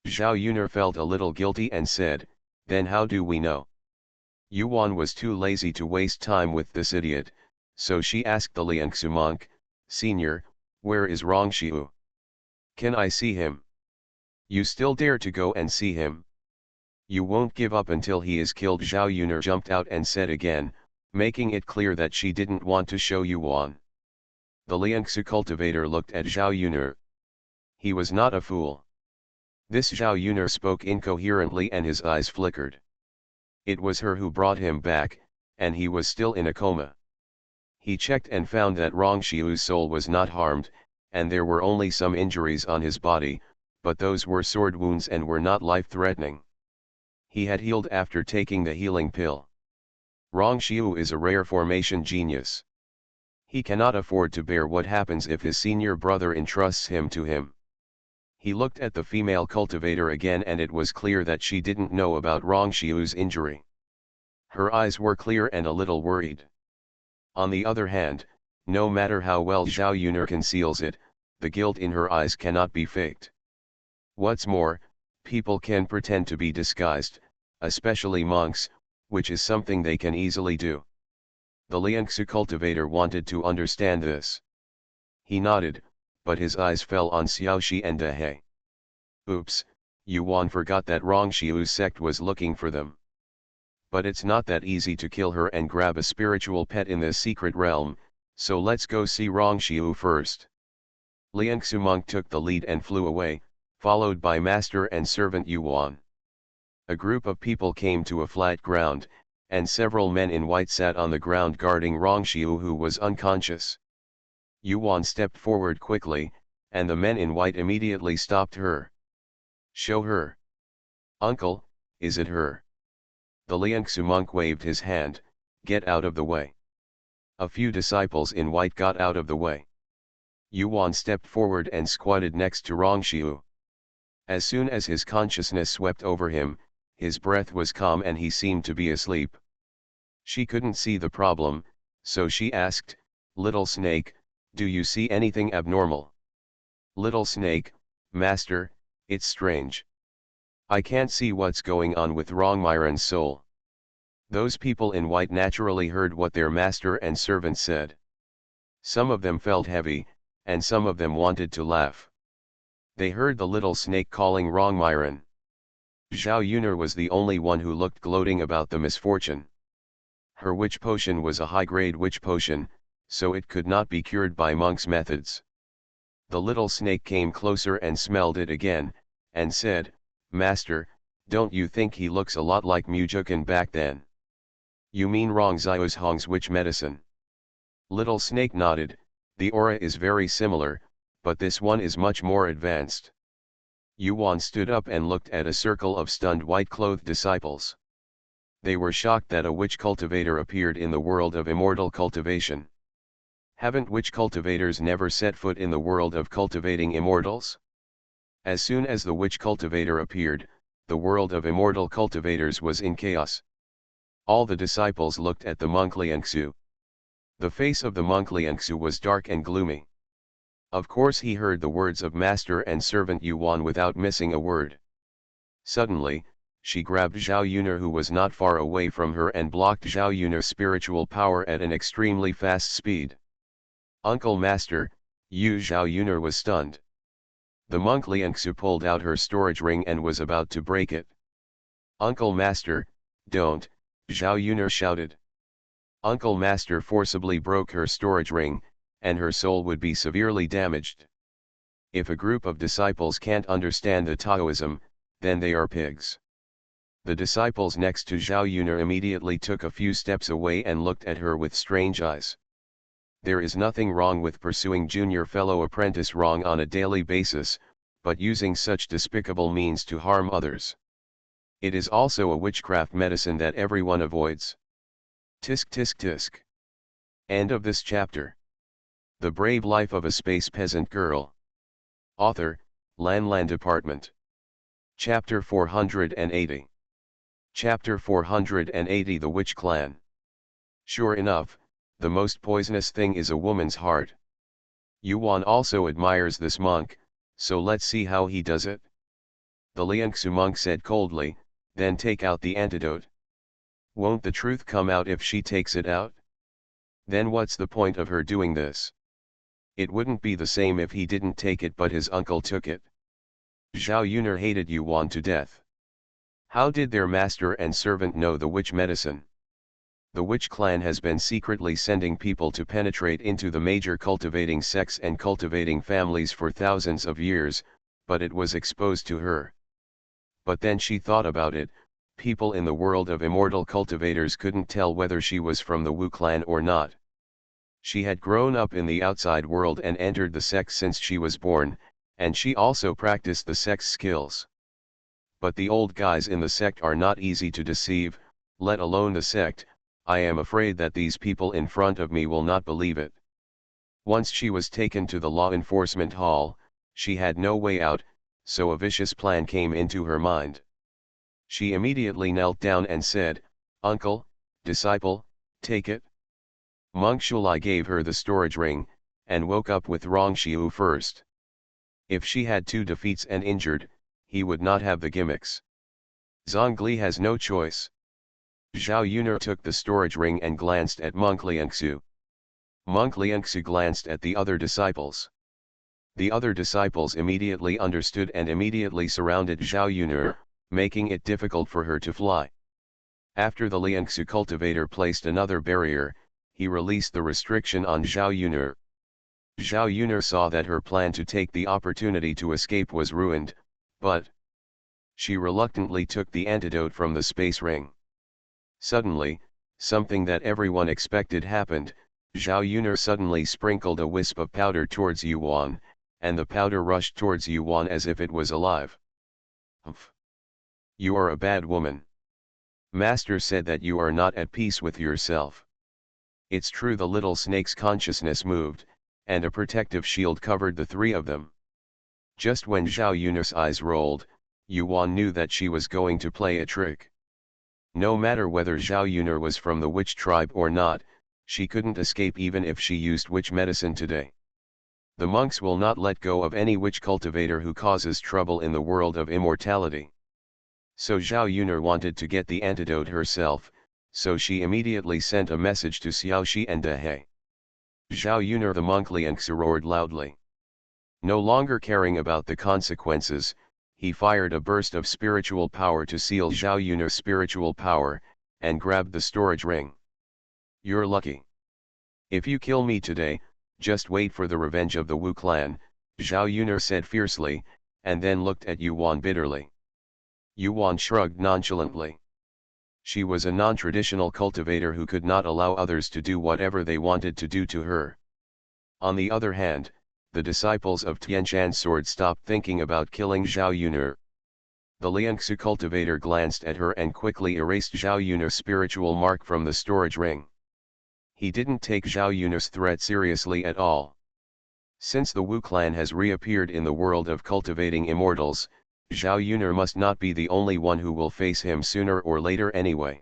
Zhao Yunur felt a little guilty and said, then how do we know? Yuan was too lazy to waste time with this idiot, so she asked the Liangsu monk, Senior, where is Rong Xiu? Can I see him? You still dare to go and see him? You won't give up until he is killed. Zhao Yunur jumped out and said again, making it clear that she didn't want to show Yuan. The Liangsu cultivator looked at Zhao Yunur. He was not a fool. This Zhao Yunur spoke incoherently and his eyes flickered. It was her who brought him back, and he was still in a coma. He checked and found that Rong Xiu's soul was not harmed, and there were only some injuries on his body, but those were sword wounds and were not life-threatening. He had healed after taking the healing pill. Rong Xiu is a rare formation genius. He cannot afford to bear what happens if his senior brother entrusts him to him. He looked at the female cultivator again and it was clear that she didn't know about Rong Xiu's injury. Her eyes were clear and a little worried. On the other hand, no matter how well Zhao Yunur conceals it, the guilt in her eyes cannot be faked. What's more, people can pretend to be disguised, especially monks, which is something they can easily do. The Liangsu cultivator wanted to understand this. He nodded, but his eyes fell on Xiaoxi and Dehe. Oops, Yuan forgot that Rongxiu's sect was looking for them. But it's not that easy to kill her and grab a spiritual pet in this secret realm, so let's go see Rongxiu first. Liangsu monk took the lead and flew away, followed by master and servant Yuan. A group of people came to a flat ground, and several men in white sat on the ground guarding Rongxiu, who was unconscious. Yuan stepped forward quickly, and the men in white immediately stopped her. Show her. Uncle, is it her? The Liangsu monk waved his hand, get out of the way. A few disciples in white got out of the way. Yuan stepped forward and squatted next to Rongxiu. As soon as his consciousness swept over him, his breath was calm and he seemed to be asleep. She couldn't see the problem, so she asked, "Little snake, do you see anything abnormal?" "Little snake, master, it's strange. I can't see what's going on with Rongmiren's soul." Those people in white naturally heard what their master and servant said. Some of them felt heavy, and some of them wanted to laugh. They heard the little snake calling Rongmiren. Zhao Yuner was the only one who looked gloating about the misfortune. Her witch potion was a high-grade witch potion, so it could not be cured by monks' methods. The little snake came closer and smelled it again, and said, "Master, don't you think he looks a lot like Mujukan back then?" "You mean Rongxiu's Hong's witch medicine?" Little snake nodded. "The aura is very similar, but this one is much more advanced." Yuan stood up and looked at a circle of stunned white-clothed disciples. They were shocked that a witch cultivator appeared in the world of immortal cultivation. Haven't witch cultivators never set foot in the world of cultivating immortals? As soon as the witch cultivator appeared, the world of immortal cultivators was in chaos. All the disciples looked at the monk Liangsu. The face of the monk Liangsu was dark and gloomy. Of course he heard the words of master and servant Yuan without missing a word. Suddenly, she grabbed Zhao Yuner, who was not far away from her, and blocked Zhao Yuner's spiritual power at an extremely fast speed. "Uncle master, Zhao Yuner was stunned." The monk Liangsu pulled out her storage ring and was about to break it. "Uncle master, don't," Zhao Yuner shouted. Uncle master forcibly broke her storage ring, and her soul would be severely damaged. If a group of disciples can't understand the Taoism, then they are pigs. The disciples next to Zhao Yuner immediately took a few steps away and looked at her with strange eyes. There is nothing wrong with pursuing junior fellow apprentice wrong on a daily basis, but using such despicable means to harm others. It is also a witchcraft medicine that everyone avoids. Tisk tisk tisk. End of this chapter. The Brave Life of a Space Peasant Girl. Author, Lan Department. Chapter 480. Chapter 480, The Witch Clan. Sure enough, the most poisonous thing is a woman's heart. Yuan also admires this monk, so let's see how he does it. The Liangsu monk said coldly, "Then take out the antidote." "Won't the truth come out if she takes it out?" "Then what's the point of her doing this?" "It wouldn't be the same if he didn't take it but his uncle took it." Zhao Yuner hated Yuan to death. How did their master and servant know the witch medicine? The witch clan has been secretly sending people to penetrate into the major cultivating sects and cultivating families for thousands of years, but it was exposed to her. But then she thought about it. People in the world of immortal cultivators couldn't tell whether she was from the Wu clan or not. She had grown up in the outside world and entered the sect since she was born, and she also practiced the sect's skills. But the old guys in the sect are not easy to deceive, let alone the sect. I am afraid that these people in front of me will not believe it. Once she was taken to the law enforcement hall, she had no way out, so a vicious plan came into her mind. She immediately knelt down and said, "Uncle, disciple, take it." Monk Shulai gave her the storage ring, and woke up with Rongxiu first. If she had 2 defeats and injured, he would not have the gimmicks. Zhongli has no choice. Zhao Yuner took the storage ring and glanced at Monk Liangsu. Monk Liangsu glanced at the other disciples. The other disciples immediately understood and immediately surrounded Zhao Yun'er, making it difficult for her to fly. After the Liangsu cultivator placed another barrier, he released the restriction on Zhao Yun'er. Zhao Yun'er saw that her plan to take the opportunity to escape was ruined, but she reluctantly took the antidote from the space ring. Suddenly, something that everyone expected happened. Zhao Yun'er suddenly sprinkled a wisp of powder towards Yuan, and the powder rushed towards Yuan as if it was alive. Humph! You are a bad woman. Master said that you are not at peace with yourself. It's true. The little snake's consciousness moved, and a protective shield covered the three of them. Just when Zhao Yun'er's eyes rolled, Yuan knew that she was going to play a trick. No matter whether Zhao Yun'er was from the witch tribe or not, she couldn't escape even if she used witch medicine today. The monks will not let go of any witch cultivator who causes trouble in the world of immortality. So Zhao Yun'er wanted to get the antidote herself, so she immediately sent a message to Xiaoxi and Dehe. Zhao Yun'er the monk Liangxu roared loudly. No longer caring about the consequences, he fired a burst of spiritual power to seal Zhao Yun'er's spiritual power, and grabbed the storage ring. You're lucky. If you kill me today, just wait for the revenge of the Wu clan, Zhao Yun'er said fiercely, and then looked at Yuan bitterly. Yuan shrugged nonchalantly. She was a non-traditional cultivator who could not allow others to do whatever they wanted to do to her. On the other hand, the disciples of Tianshan's sword stopped thinking about killing Zhao Yun'er. The Liangxu cultivator glanced at her and quickly erased Zhao Yun'er's spiritual mark from the storage ring. He didn't take Zhao Yun'er's threat seriously at all. Since the Wu clan has reappeared in the world of cultivating immortals, Zhao Yun'er must not be the only one who will face him sooner or later anyway.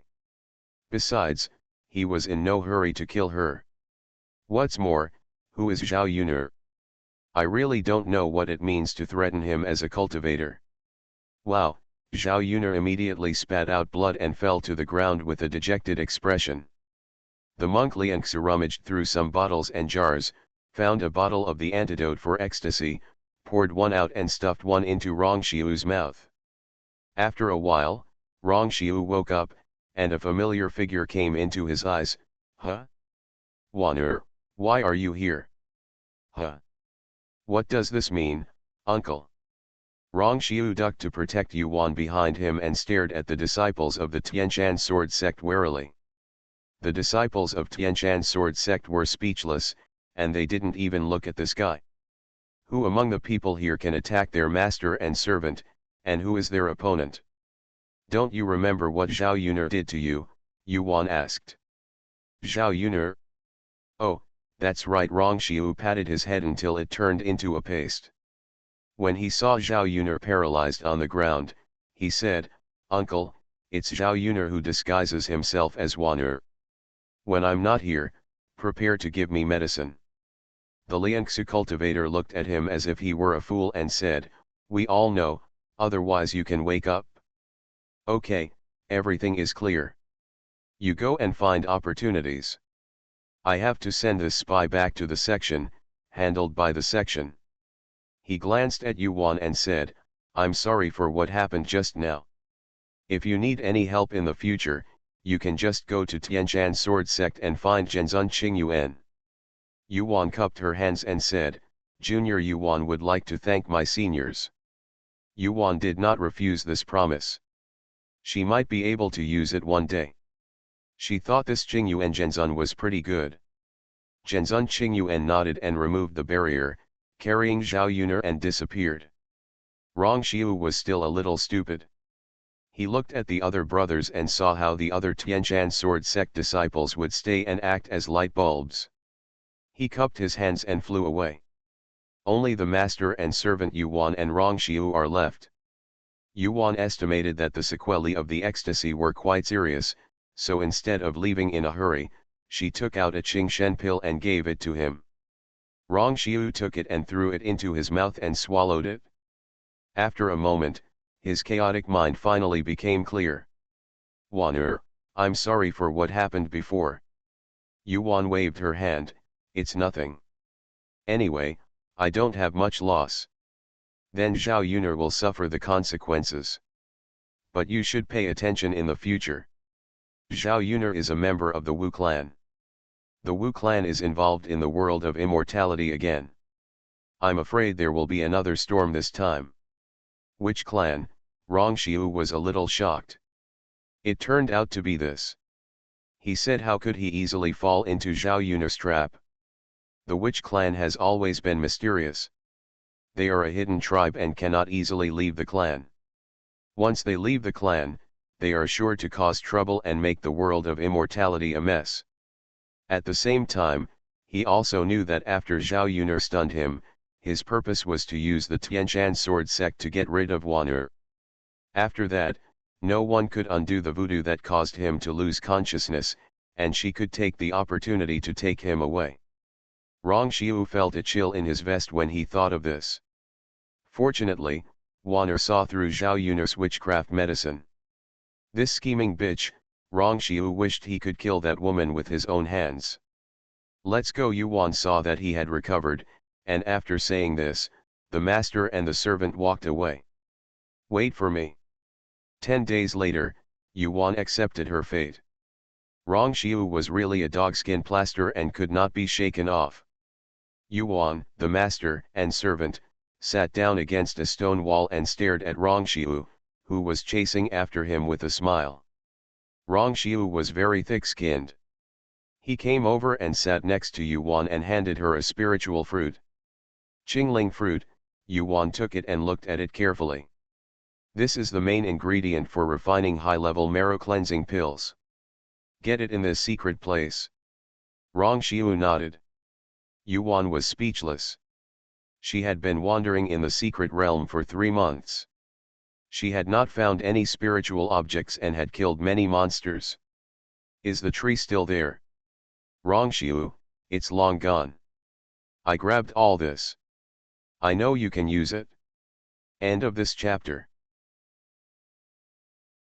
Besides, he was in no hurry to kill her. What's more, who is Zhao Yun'er? I really don't know what it means to threaten him as a cultivator. Wow! Zhao Yun'er immediately spat out blood and fell to the ground with a dejected expression. The monk Liangxu rummaged through some bottles and jars, found a bottle of the antidote for ecstasy, poured one out and stuffed one into Rongxiu's mouth. After a while, Rongxiu woke up, and a familiar figure came into his eyes. Huh? Wan'er, why are you here? Huh? What does this mean, uncle? Rongxiu ducked to protect Yuan behind him and stared at the disciples of the Tianshan sword sect warily. The disciples of Tianshan sword sect were speechless, and they didn't even look at the sky. Who among the people here can attack their master and servant, and who is their opponent? Don't you remember what Zhao Yun'er did to you? Yuan asked. Zhao Yun'er? Oh, that's right. Rongxiu patted his head until it turned into a paste. When he saw Zhao Yun'er paralyzed on the ground, he said, Uncle, it's Zhao Yun'er who disguises himself as Wan'er. When I'm not here, prepare to give me medicine. The Liangxu cultivator looked at him as if he were a fool and said, we all know, otherwise you can wake up. Okay, everything is clear. You go and find opportunities. I have to send this spy back to the section, handled by the section. He glanced at Yuan and said, I'm sorry for what happened just now. If you need any help in the future, you can just go to Tianshan sword sect and find Zhenzun Qingyuan. Yuan cupped her hands and said, Junior Yuan would like to thank my seniors. Yuan did not refuse this promise. She might be able to use it one day. She thought this Qingyuan Zhenzun was pretty good. Zhenzun Qingyuan nodded and removed the barrier, carrying Zhao Yun'er and disappeared. Rongxiu was still a little stupid. He looked at the other brothers and saw how the other Tianshan sword sect disciples would stay and act as light bulbs. He cupped his hands and flew away. Only the master and servant Yuan and Rongxiu are left. Yuan estimated that the sequelae of the ecstasy were quite serious, so instead of leaving in a hurry, she took out a Qingshen pill and gave it to him. Rongxiu took it and threw it into his mouth and swallowed it. After a moment, his chaotic mind finally became clear. Wan'er, I'm sorry for what happened before. Yuan waved her hand, it's nothing. Anyway, I don't have much loss. Then Zhao Yuner will suffer the consequences. But you should pay attention in the future. Zhao Yuner is a member of the Wu clan. The Wu clan is involved in the world of immortality again. I'm afraid there will be another storm this time. Which clan? Rong Xiu was a little shocked. It turned out to be this. He said how could he easily fall into Zhao Yuner's trap? The Witch clan has always been mysterious. They are a hidden tribe and cannot easily leave the clan. Once they leave the clan, they are sure to cause trouble and make the world of immortality a mess. At the same time, he also knew that after Zhao Yuner stunned him, his purpose was to use the Tianshan sword sect to get rid of Wan'er. After that, no one could undo the voodoo that caused him to lose consciousness, and she could take the opportunity to take him away. Rong Xiu felt a chill in his vest when he thought of this. Fortunately, Wan'er saw through Zhao Yuner's witchcraft medicine. This scheming bitch, Rong Xiu wished he could kill that woman with his own hands. Let's go. Yuan saw that he had recovered, and after saying this, the master and the servant walked away. Wait for me. 10 days later, Yuan accepted her fate. Rong Xiu was really a dogskin plaster and could not be shaken off. Yuan, the master and servant, sat down against a stone wall and stared at Rong Xiu, who was chasing after him with a smile. Rong Xiu was very thick-skinned. He came over and sat next to Yuan and handed her a spiritual fruit. Qingling fruit. Yuan took it and looked at it carefully. This is the main ingredient for refining high-level marrow cleansing pills. Get it in this secret place. Rong Xiu nodded. Yuan was speechless. She had been wandering in the secret realm for 3 months. She had not found any spiritual objects and had killed many monsters. Is the tree still there? Rong Xiu, it's long gone. I grabbed all this. I know you can use it. End of this chapter.